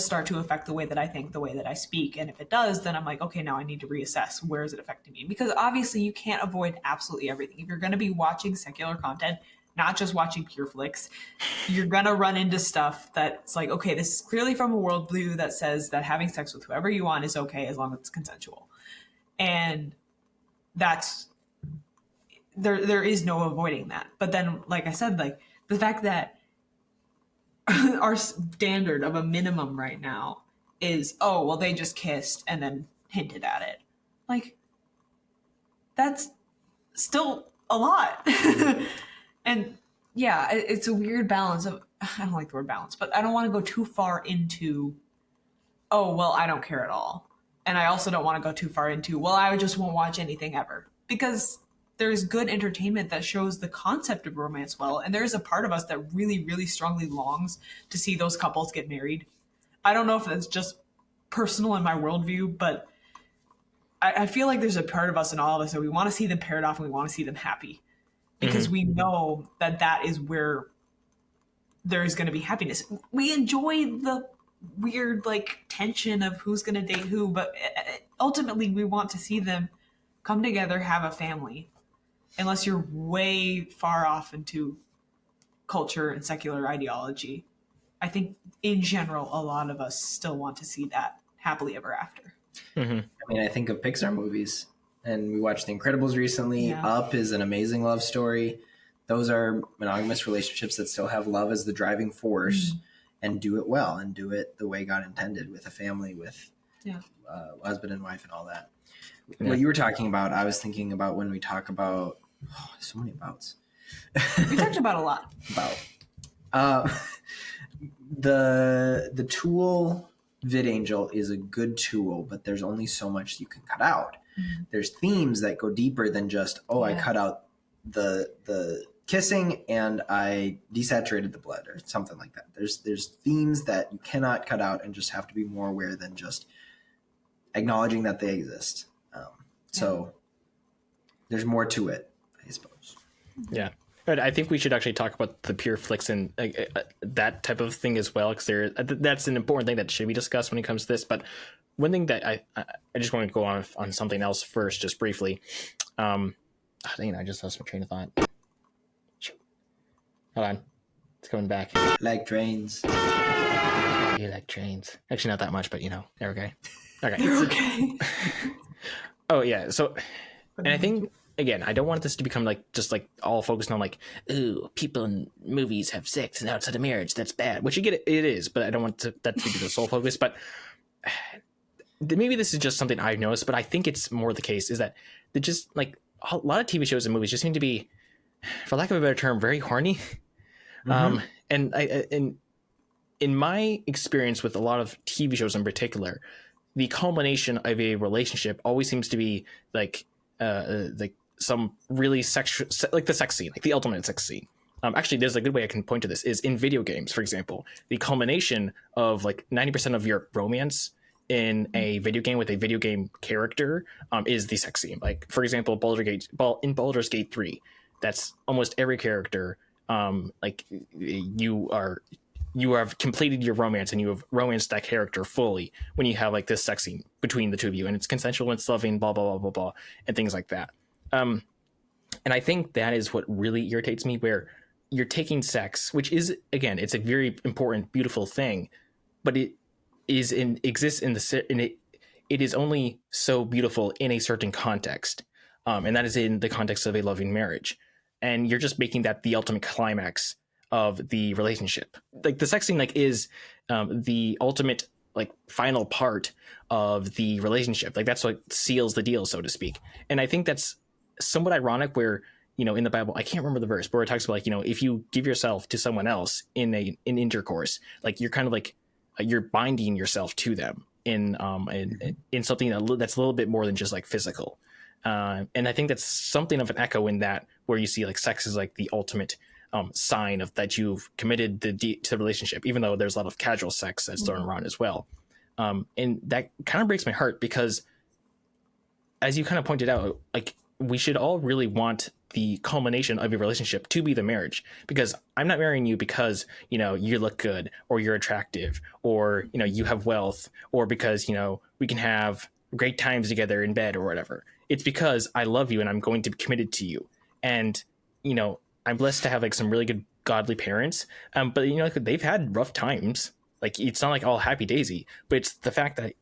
start to affect the way that I think, the way that I speak. And if it does, then I'm like, okay, now I need to reassess. Where is it affecting me? Because obviously you can't avoid absolutely everything. If you're going to be watching secular content, not just watching pure flicks, you're going to run into stuff that's like, okay, this is clearly from a worldview that says that having sex with whoever you want is okay as long as it's consensual. And that's, there is no avoiding that. But then, like I said, like the fact that our standard of a minimum right now is, oh, well, they just kissed and then hinted at it. Like, that's still a lot. And yeah, it's a weird balance of, I don't like the word balance, but I don't want to go too far into, oh, well, I don't care at all. And I also don't want to go too far into, well, I just won't watch anything ever. Because there's good entertainment that shows the concept of romance well. And there's a part of us that really, really strongly longs to see those couples get married. I don't know if that's just personal in my worldview, but I feel like there's a part of us in all of us that we want to see them paired off and we want to see them happy. Because we know that that is where there is going to be happiness. We enjoy the weird like tension of who's going to date who, but ultimately we want to see them come together, have a family. Unless you're way far off into culture and secular ideology, I think in general, a lot of us still want to see that happily ever after. I mean, I think of Pixar movies, and we watched The Incredibles recently. Yeah. Up is an amazing love story. Those are monogamous relationships that still have love as the driving force and do it well and do it the way God intended, with a family, with husband and wife and all that. Yeah. What you were talking about, I was thinking about when we talk about so many abouts. We talked about a lot. The tool VidAngel is a good tool, but there's only so much you can cut out. There's themes that go deeper than just, I cut out the kissing and I desaturated the blood or something like that. There's themes that you cannot cut out and just have to be more aware than just acknowledging that they exist. So there's more to it, I suppose. Yeah. But I think we should actually talk about the pure flicks and that type of thing as well, because that's an important thing that should be discussed when it comes to this. But one thing that I just want to go on something else first, just briefly. Dang it, I just lost my train of thought. Shoot. Hold on. It's coming back. Like trains. You like trains. Actually, not that much, but they're okay. Okay. It's okay. Oh, yeah. So, and I think, again, I don't want this to become just all focused on ooh, people in movies have sex and outside of marriage. That's bad, which you get, it is, but I don't want that to be the sole focus. But maybe this is just something I've noticed, but I think it's more the case is that they just a lot of TV shows and movies just seem to be, for lack of a better term, very horny. And in my experience with a lot of TV shows in particular, the culmination of a relationship always seems to be some really sexual, the sex scene, the ultimate sex scene. Actually, there's a good way I can point to this is in video games, for example, the culmination of 90% of your romance in a video game with a video game character is the sex scene. For example, in Baldur's Gate 3, that's almost every character. You have completed your romance and you have romanced that character fully when you have this sex scene between the two of you, and it's consensual, it's loving, blah, blah, blah, blah, blah, and things like that. And I think that is what really irritates me, where you're taking sex, which is, again, it's a very important, beautiful thing, but it is only so beautiful in a certain context. And that is in the context of a loving marriage. And you're just making that the ultimate climax of the relationship. The sex scene is the ultimate final part of the relationship. That's what seals the deal, so to speak. And I think that's somewhat ironic where, in the Bible, I can't remember the verse, but it talks about if you give yourself to someone else in intercourse, you're kind of you're binding yourself to them in something that's a little bit more than just physical. And I think that's something of an echo in that, where you see sex is the ultimate sign of that you've committed to the relationship, even though there's a lot of casual sex that's thrown around as well. And that kind of breaks my heart, because as you kind of pointed out, we should all really want the culmination of your relationship to be the marriage, because I'm not marrying you because, you look good or you're attractive or, you have wealth, or because, we can have great times together in bed or whatever. It's because I love you and I'm going to be committed to you. And, I'm blessed to have some really good godly parents. But they've had rough times. It's not all happy daisy, but it's the fact that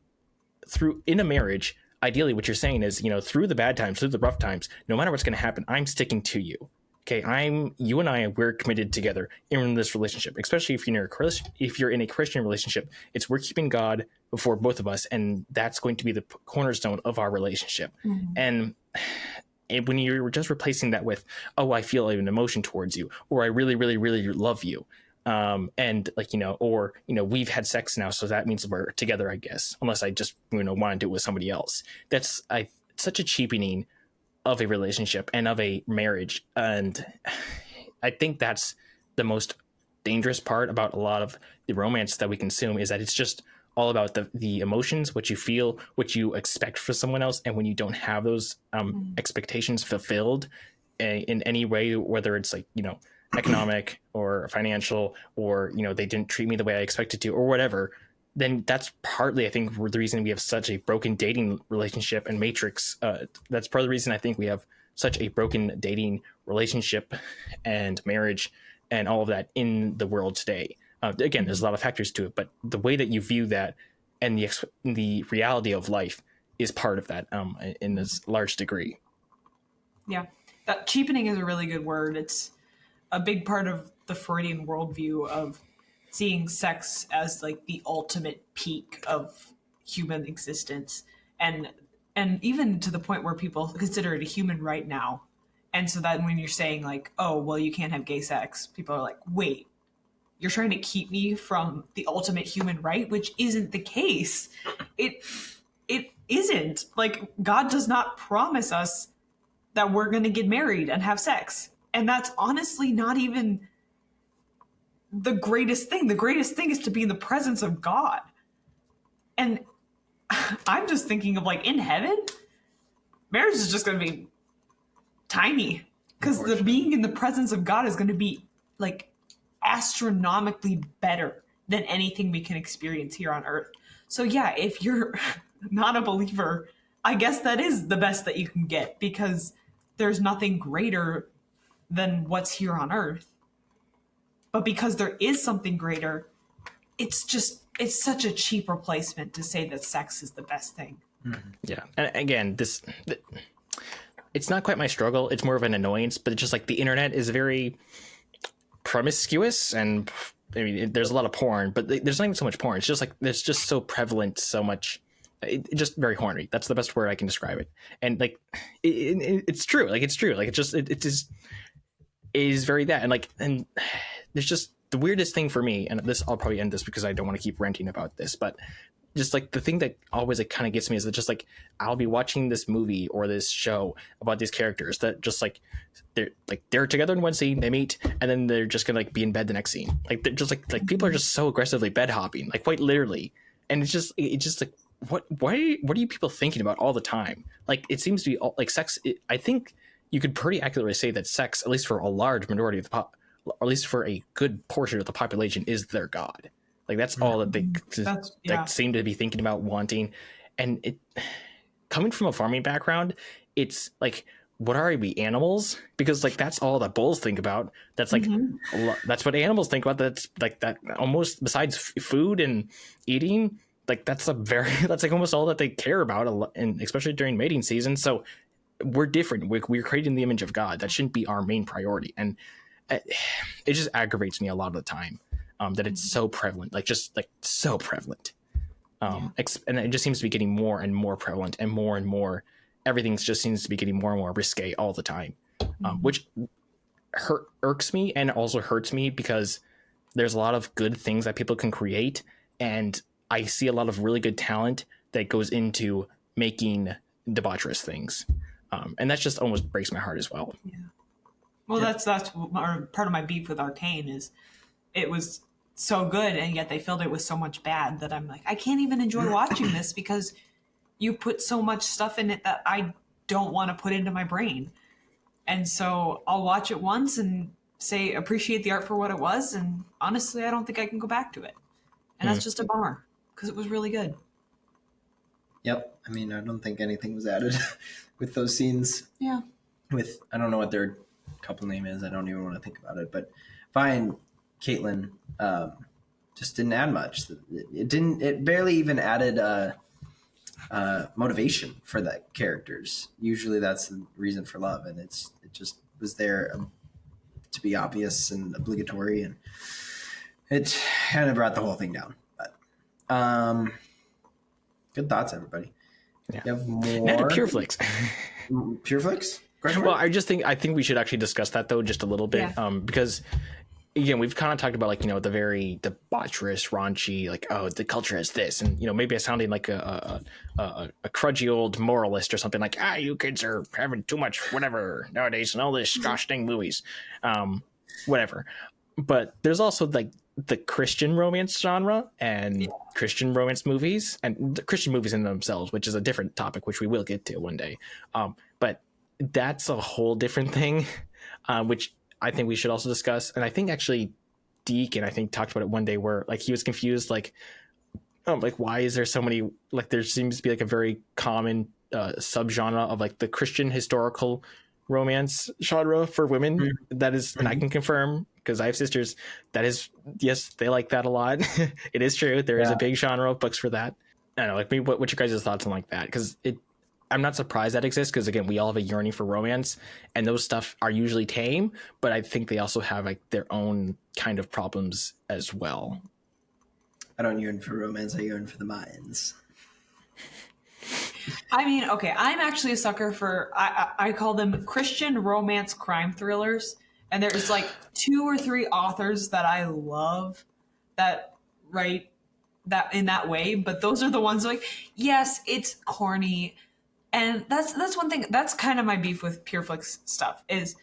in a marriage, ideally what you're saying is, through the bad times, through the rough times, no matter what's going to happen, I'm sticking to you. Okay. You and I, we're committed together in this relationship, especially if you're in a Christian relationship. We're keeping God before both of us. And that's going to be the cornerstone of our relationship. Mm-hmm. And when you're just replacing that with, I feel an emotion towards you, or I really, really, really love you. We've had sex now, so that means we're together, I guess, unless I just, want to do it with somebody else. That's such a cheapening of a relationship and of a marriage. And I think that's the most dangerous part about a lot of the romance that we consume, is that it's just all about the emotions, what you feel, what you expect for someone else. And when you don't have those expectations fulfilled in any way, whether it's economic or financial, or, they didn't treat me the way I expected to, or whatever, then that's partly, I think, the reason we have such a broken dating relationship and matrix. That's part of the reason I think we have such a broken dating relationship and marriage and all of that in the world today. Again, there's a lot of factors to it, but the way that you view that and the reality of life is part of that in this large degree. Yeah, that cheapening is a really good word. It's a big part of the Freudian worldview of seeing sex as the ultimate peak of human existence, and even to the point where people consider it a human right now. And so that when you're saying you can't have gay sex, people are wait, you're trying to keep me from the ultimate human right, which isn't the case. It isn't. Like, God does not promise us that we're going to get married and have sex. And that's honestly not even the greatest thing. The greatest thing is to be in the presence of God. And I'm just thinking of, like, in heaven, marriage is just going to be tiny, because the being in the presence of God is going to be, like, astronomically better than anything we can experience here on earth. So yeah, if you're not a believer, I guess that is the best that you can get, because there's nothing greater than what's here on earth. But because there is something greater, it's such a cheap replacement to say that sex is the best thing. Yeah. And again, it's not quite my struggle. It's more of an annoyance, but it's just like the internet is very promiscuous, and I mean, there's a lot of porn, but there's not even so much porn. It's just like, it's just so prevalent, so much, just very horny. That's the best word I can describe it. And like, it's true. Like, it's true. Like, it is very that. And like, and there's just the weirdest thing for me, and this, I'll probably end this because I don't want to keep ranting about this, but just like the thing that always like kind of gets me is that just like, I'll be watching this movie or this show about these characters that just like they're together in one scene, they meet, and then they're just gonna like be in bed the next scene. Like, they're just like people are just so aggressively bed hopping, like quite literally. And it's just like, what are you people thinking about all the time? Like, it seems to be all, like sex. I think you could pretty accurately say that sex, at least for a large majority of or at least for a good portion of the population, is their god. Like, that's all that they seem to be thinking about, wanting. And it, coming from a farming background, it's like, what are we, animals? Because like, that's all that bulls think about. That's like, that's what animals think about. That's like, that almost, besides food and eating, like that's like almost all that they care about, and especially during mating season. So we're different. We're creating the image of God. That shouldn't be our main priority. And it just aggravates me a lot of the time. That it's so prevalent, like just like so prevalent. And it just seems to be getting more and more prevalent, and more. Everything just seems to be getting more and more risque all the time, which irks me and also hurts me, because there's a lot of good things that people can create. And I see a lot of really good talent that goes into making debaucherous things. And that just almost breaks my heart as well. Yeah. Well, that's part of my beef with Arcane is it was so good, and yet they filled it with so much bad that I'm like, I can't even enjoy watching this because you put so much stuff in it that I don't want to put into my brain. And so I'll watch it once and say, appreciate the art for what it was. And honestly, I don't think I can go back to it. And that's just a bummer, because it was really good. Yep. I mean, I don't think anything was added with those scenes. Yeah. With, I don't know what their couple name is. I don't even want to think about it. But fine, Caitlin just didn't add much. It barely even added motivation for the characters. Usually that's the reason for love, and it just was there to be obvious and obligatory, and it kind of brought the whole thing down. But good thoughts, everybody. Yeah. You have more? Now to Pure Flix. Pure Flix? Well, I think we should actually discuss that though just a little bit, because again, we've kind of talked about, like, you know, the very debaucherous, raunchy, like, oh, the culture is this, and, you know, maybe I'm sounding like a crudgy old moralist or something, like, you kids are having too much whatever nowadays and all this gosh dang movies, whatever. But there's also like the Christian romance genre and Christian romance movies, and the Christian movies in themselves, which is a different topic, which we will get to one day. But that's a whole different thing, which I think we should also discuss. And I think actually Deacon, I think, talked about it one day where, like, he was confused, like, like, why is there so many, like, there seems to be like a very common subgenre of like the Christian historical romance genre for women. That is, and I can confirm, because I have sisters, that is, yes, they like that a lot. It is true. There is a big genre of books for that. I don't know, like, maybe what's your guys' thoughts on like that? Because I'm not surprised that exists, because again, we all have a yearning for romance, and those stuff are usually tame, but I think they also have like their own kind of problems as well. I don't yearn for romance, I yearn for the Mayans. I mean, okay, I'm actually a sucker for, I call them Christian romance crime thrillers, And there's like 2 or 3 authors that I love that write that in that way, but those are the ones like, yes, it's corny. And that's one thing, that's kind of my beef with PureFlix stuff, is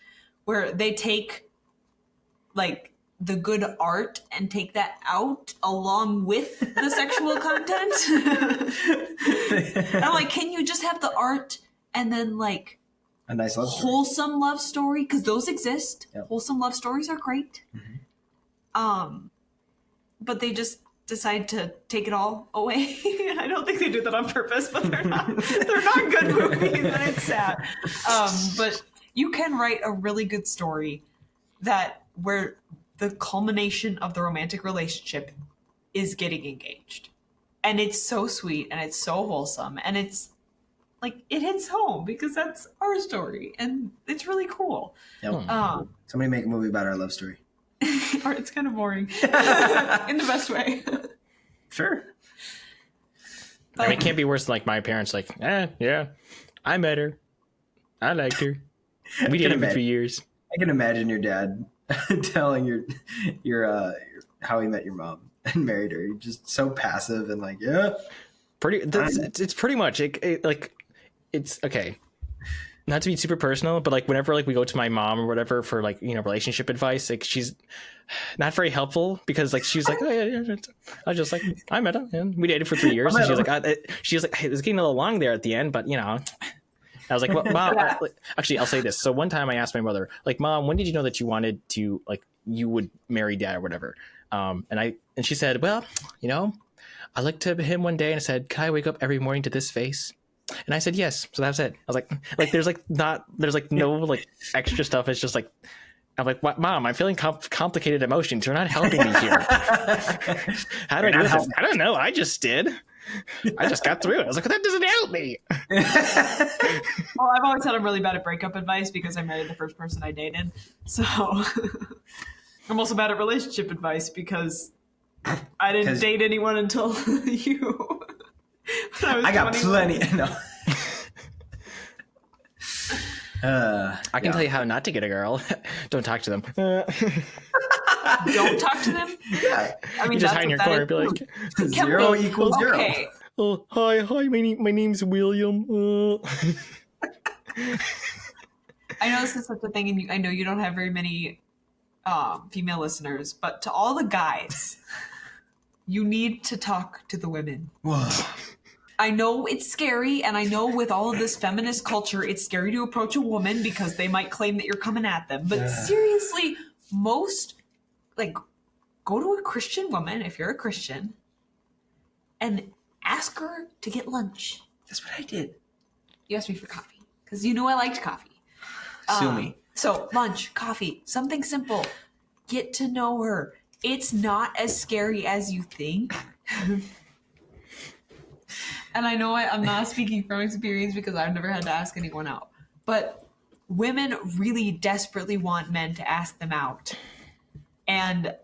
where they take like the good art and take that out along with the sexual content. And I'm like, can you just have the art and then like a nice love story. Wholesome love story? Because those exist. Yep. Wholesome love stories are great. But they just decide to take it all away. And I don't think they do that on purpose, but they're not good movies, and it's sad. But you can write a really good story where the culmination of the romantic relationship is getting engaged. And it's so sweet and it's so wholesome and it's like it hits home because that's our story and it's really cool. Yep. Somebody make a movie about our love story. Or it's kind of boring in the best way. Sure. I mean, it can't be worse than like my parents like, yeah, I met her. I liked her. We dated for 3 years. I can imagine your dad telling your how he met your mom and married her. You're just so passive and like, yeah. It's pretty much it's okay. Not to be super personal, but like whenever like we go to my mom or whatever for like, you know, relationship advice, like she's not very helpful because like she's like, oh yeah. I was just like, I met her and we dated for 3 years. And she was like, hey, it was getting a little long there at the end, but you know. I was like, well, Mom, actually, I'll say this. So one time I asked my mother, like, Mom, when did you know that you wanted to, like, you would marry Dad or whatever? And she said, well, you know, I looked to him one day and I said, can I wake up every morning to this face? And I said, yes. So that's it. I was like, there's no like extra stuff. It's just like, I'm like, what, Mom, I'm feeling complicated emotions. You're not helping me here. How do I do this? I don't know. I just did. I just got through it. I was like, that doesn't help me. Well, I've always had a really bad at breakup advice because I married the first person I dated. So I'm also bad at relationship advice because I didn't date anyone until you. I got 21. Plenty. No. I can tell you how not to get a girl. Don't talk to them. Don't talk to them? Yeah. I mean, you just hide in your corner and be like, 0 equals 0. Okay. Oh, hi, my name's William. I know this is such a thing, and I know you don't have very many female listeners, but to all the guys, you need to talk to the women. Whoa. I know it's scary, and I know with all of this feminist culture, it's scary to approach a woman because they might claim that you're coming at them. But seriously, go to a Christian woman, if you're a Christian, and ask her to get lunch. That's what I did. You asked me for coffee, because you knew I liked coffee. Sue me. So lunch, coffee, something simple. Get to know her. It's not as scary as you think. And I know I'm not speaking from experience because I've never had to ask anyone out. But women really desperately want men to ask them out. And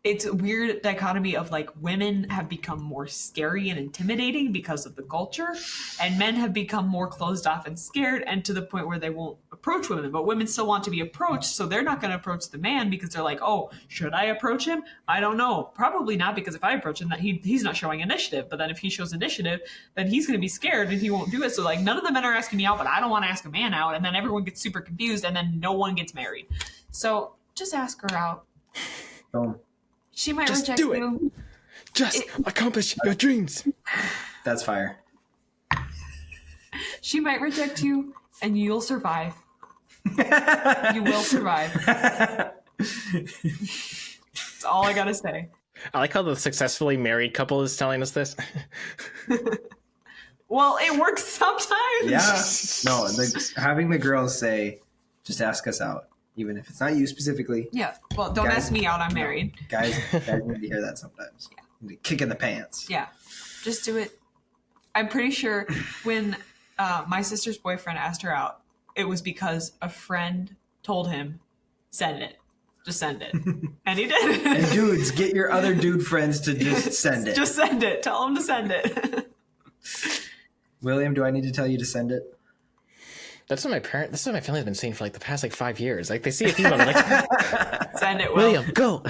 it's a weird dichotomy of like women have become more scary and intimidating because of the culture, and men have become more closed off and scared, and to the point where they won't approach women. But women still want to be approached, so they're not going to approach the man because they're like, oh, should I approach him? I don't know. Probably not, because if I approach him, that he's not showing initiative. But then if he shows initiative, then he's going to be scared and he won't do it. So like none of the men are asking me out, but I don't want to ask a man out, and then everyone gets super confused, and then no one gets married. So just ask her out. She might just reject do it. you. Just accomplish your dreams. That's fire. She might reject you, and you'll survive. You will survive. That's all I gotta say. I like how the successfully married couple is telling us this. Well, it works sometimes. Yeah. No, having the girls say, just ask us out. Even if it's not you specifically. Yeah. Well, don't ask me out. I'm married. Guys need to hear that sometimes. Yeah. Kick in the pants. Yeah. Just do it. I'm pretty sure when my sister's boyfriend asked her out, it was because a friend told him, send it. Just send it. And he did. And dudes, get your other dude friends to just send it. Just send it. Tell them to send it. William, do I need to tell you to send it? That's what my family's been saying for like the past like 5 years. Like they see a theme, I'm like, Send it, Will. William, go.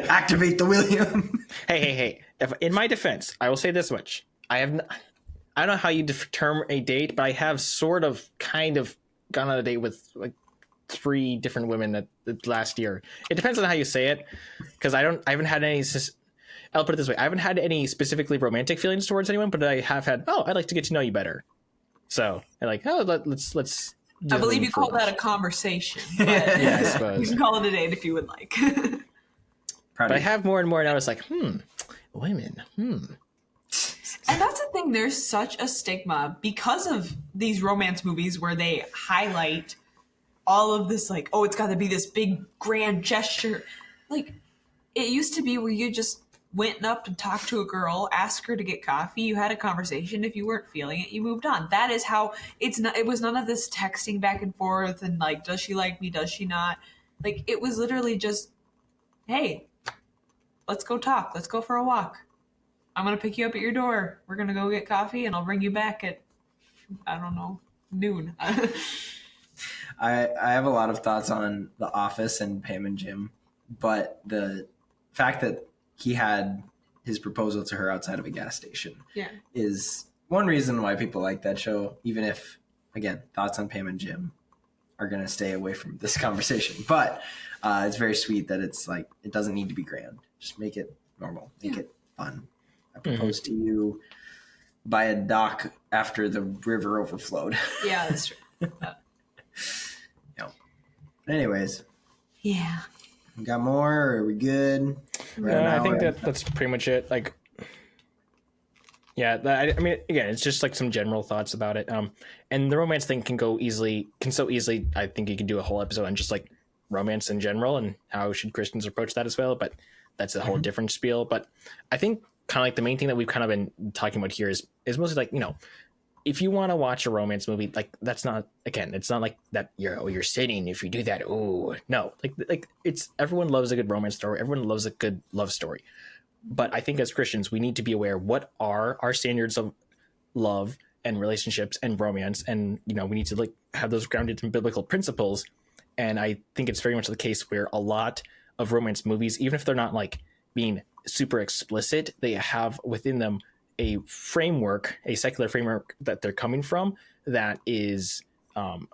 Activate the William. Hey. If in my defense, I will say this much: I don't know how you term a date, but I have kind of gone on a date with like 3 different women last year. It depends on how you say it, because I haven't had any. I'll put it this way: I haven't had any specifically romantic feelings towards anyone, but I have had. Oh, I'd like to get to know you better. So I'm like, oh, let's. I believe you call that a conversation. But Yeah, I suppose. You can call it a date if you would like. But I have more and more now. It's like, women. And that's the thing. There's such a stigma because of these romance movies where they highlight all of this, like, oh, it's got to be this big grand gesture. Like, it used to be where you just went up and talked to a girl, asked her to get coffee, you had a conversation. If you weren't feeling it, you moved on. That is how it was none of this texting back and forth and like, does she like me? Does she not? Like, it was literally just, hey, let's go talk. Let's go for a walk. I'm going to pick you up at your door. We're going to go get coffee and I'll bring you back at, I don't know, noon. I have a lot of thoughts on The Office and Pam and Jim, but the fact that he had his proposal to her outside of a gas station is one reason why people like that show, even if, again, thoughts on Pam and Jim are going to stay away from this conversation. But it's very sweet that it's like, it doesn't need to be grand. Just make it normal. Make it fun. I proposed to you by a dock after the river overflowed. Yeah, that's true. Anyways. Yeah. We got more? Are we good? I think that's pretty much it. Like, yeah, I mean, again, it's just like some general thoughts about it. And the romance thing can so easily. I think you can do a whole episode on just like romance in general and how should Christians approach that as well. But that's a whole different spiel. But I think kind of like the main thing that we've kind of been talking about here is mostly like, if you want to watch a romance movie, like that's not, again, it's not like that you're sitting if you do that. Oh no, like it's, everyone loves a good romance story. Everyone loves a good love story. But I think as Christians, we need to be aware what are our standards of love and relationships and romance. And, we need to like have those grounded in biblical principles. And I think it's very much the case where a lot of romance movies, even if they're not like being super explicit, they have within them a framework, a secular framework that they're coming from that is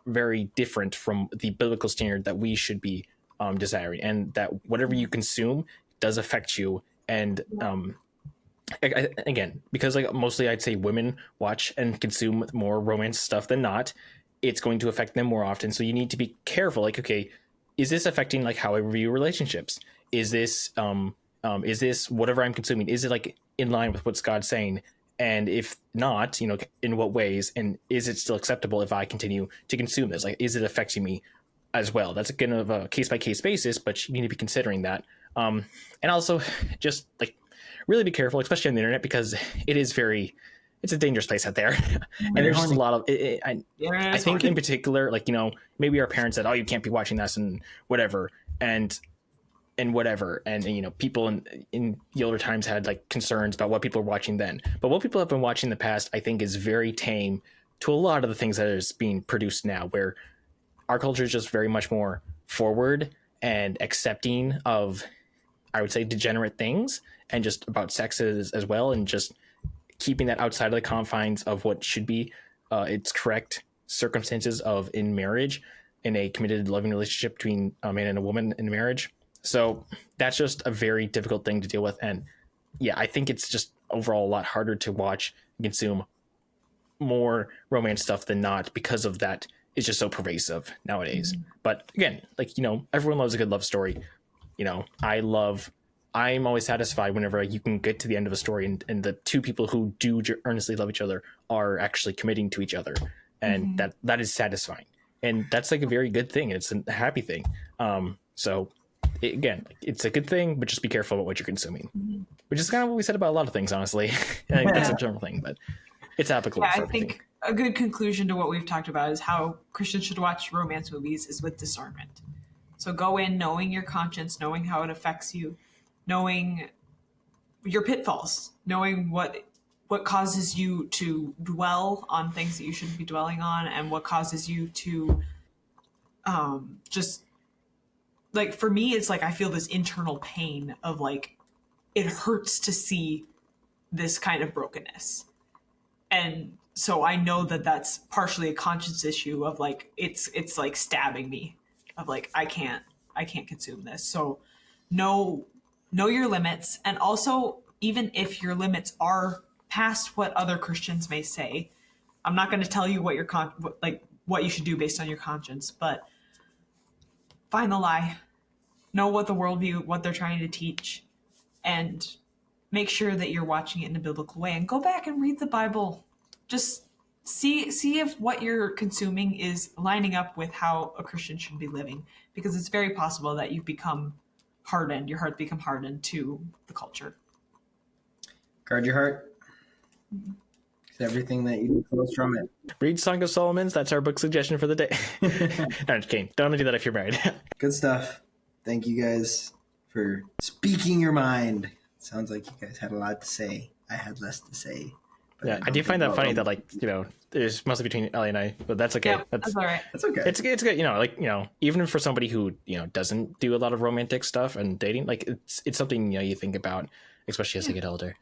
very different from the biblical standard that we should be desiring, and that whatever you consume does affect you. And again, because like mostly I'd say women watch and consume more romance stuff than not, it's going to affect them more often. So you need to be careful. Like, okay, is this affecting like how I view relationships? Is this whatever I'm consuming? Is it like in line with what's God saying? And if not, in what ways? And is it still acceptable if I continue to consume this? Like, is it affecting me as well? That's kind of a case by case basis, but you need to be considering that. And also just like really be careful, especially on the internet, because it's a dangerous place out there. And there's just a lot of I think in particular, like, maybe our parents said, oh, you can't be watching this and whatever. And people in the older times had like concerns about what people are watching then. But what people have been watching in the past, I think, is very tame to a lot of the things that is being produced now, where our culture is just very much more forward and accepting of, I would say, degenerate things, and just about sex as well, and just keeping that outside of the confines of what should be its correct circumstances of in marriage, in a committed loving relationship between a man and a woman in marriage. So that's just a very difficult thing to deal with. And yeah, I think it's just overall a lot harder to watch and consume more romance stuff than not, because of that. It's just so pervasive nowadays. But again, like, everyone loves a good love story. I'm always satisfied whenever you can get to the end of a story and the two people who do earnestly love each other are actually committing to each other. And that is satisfying. And that's like a very good thing. It's a happy thing. Again, it's a good thing, but just be careful about what you're consuming, which is kind of what we said about a lot of things, honestly. I think that's a general thing, but it's applicable. Yeah, I think a good conclusion to what we've talked about is how Christians should watch romance movies is with discernment. So go in knowing your conscience, knowing how it affects you, knowing your pitfalls, knowing what what causes you to dwell on things that you shouldn't be dwelling on, and what causes you to just like, for me, it's like I feel this internal pain of like, it hurts to see this kind of brokenness. And so I know that that's partially a conscience issue of like, it's like stabbing me of like, I can't consume this. So know your limits. And also, even if your limits are past what other Christians may say, I'm not going to tell you what what you should do based on your conscience, but find the lie, know what the worldview, what they're trying to teach, and make sure that you're watching it in a biblical way, and go back and read the Bible. Just see if what you're consuming is lining up with how a Christian should be living, because it's very possible that you've become hardened, your heart become hardened to the culture. Guard your heart. It's everything that you flows from it. Read Song of Solomon's. That's our book suggestion for the day. No, I'm just kidding. Don't do that if you're married. Good stuff. Thank you guys for speaking your mind. Sounds like you guys had a lot to say. I had less to say. Yeah, I do find that funny that, like, you know, there's mostly between Ellie and I, but that's okay. Yeah, that's all right. That's okay. It's good, you know, like, you know, even for somebody who, you know, doesn't do a lot of romantic stuff and dating, like, it's something, you know, you think about, especially as they get older.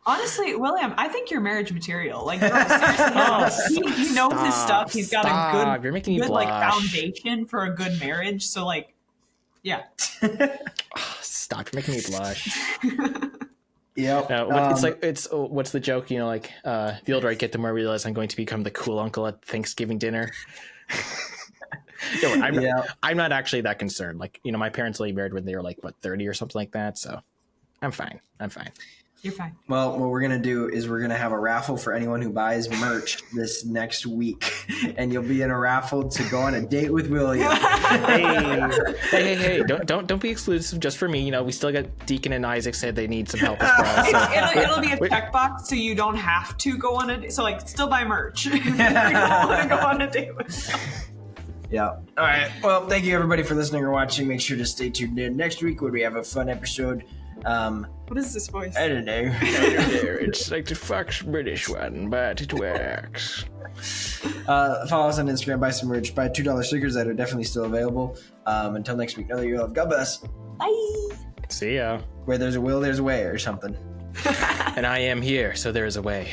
Honestly, William, I think you're marriage material. Like, seriously, he knows his stuff. He's got a good, You're making me good blush. like foundation for a good marriage. So, like, yeah. Stop! You're making me blush. Yep. It's like what's the joke? You know, like the older I get, the more I realize I'm going to become the cool uncle at Thanksgiving dinner. I'm not actually that concerned. Like, you know, my parents only married when they were like 30 or something like that. So I'm fine. You're fine. Well, what we're going to do is we're going to have a raffle for anyone who buys merch this next week. And you'll be in a raffle to go on a date with William. Hey. Don't be exclusive just for me. You know, we still got Deacon and Isaac said they need some help as well. So. It'll be a checkbox, so you don't have to go on a date. So, like, still buy merch. If you don't want to go on a date with them. Yeah. All right. Well, thank you, everybody, for listening or watching. Make sure to stay tuned in next week when we have a fun episode. What is this voice? I don't know. It's like the Fox British one, but it works. Follow us on Instagram, buy some merch, buy $2 stickers that are definitely still available. Until next week, know that you love. God bless. Bye. See ya. Where there's a will, there's a way, or something. And I am here, so there is a way.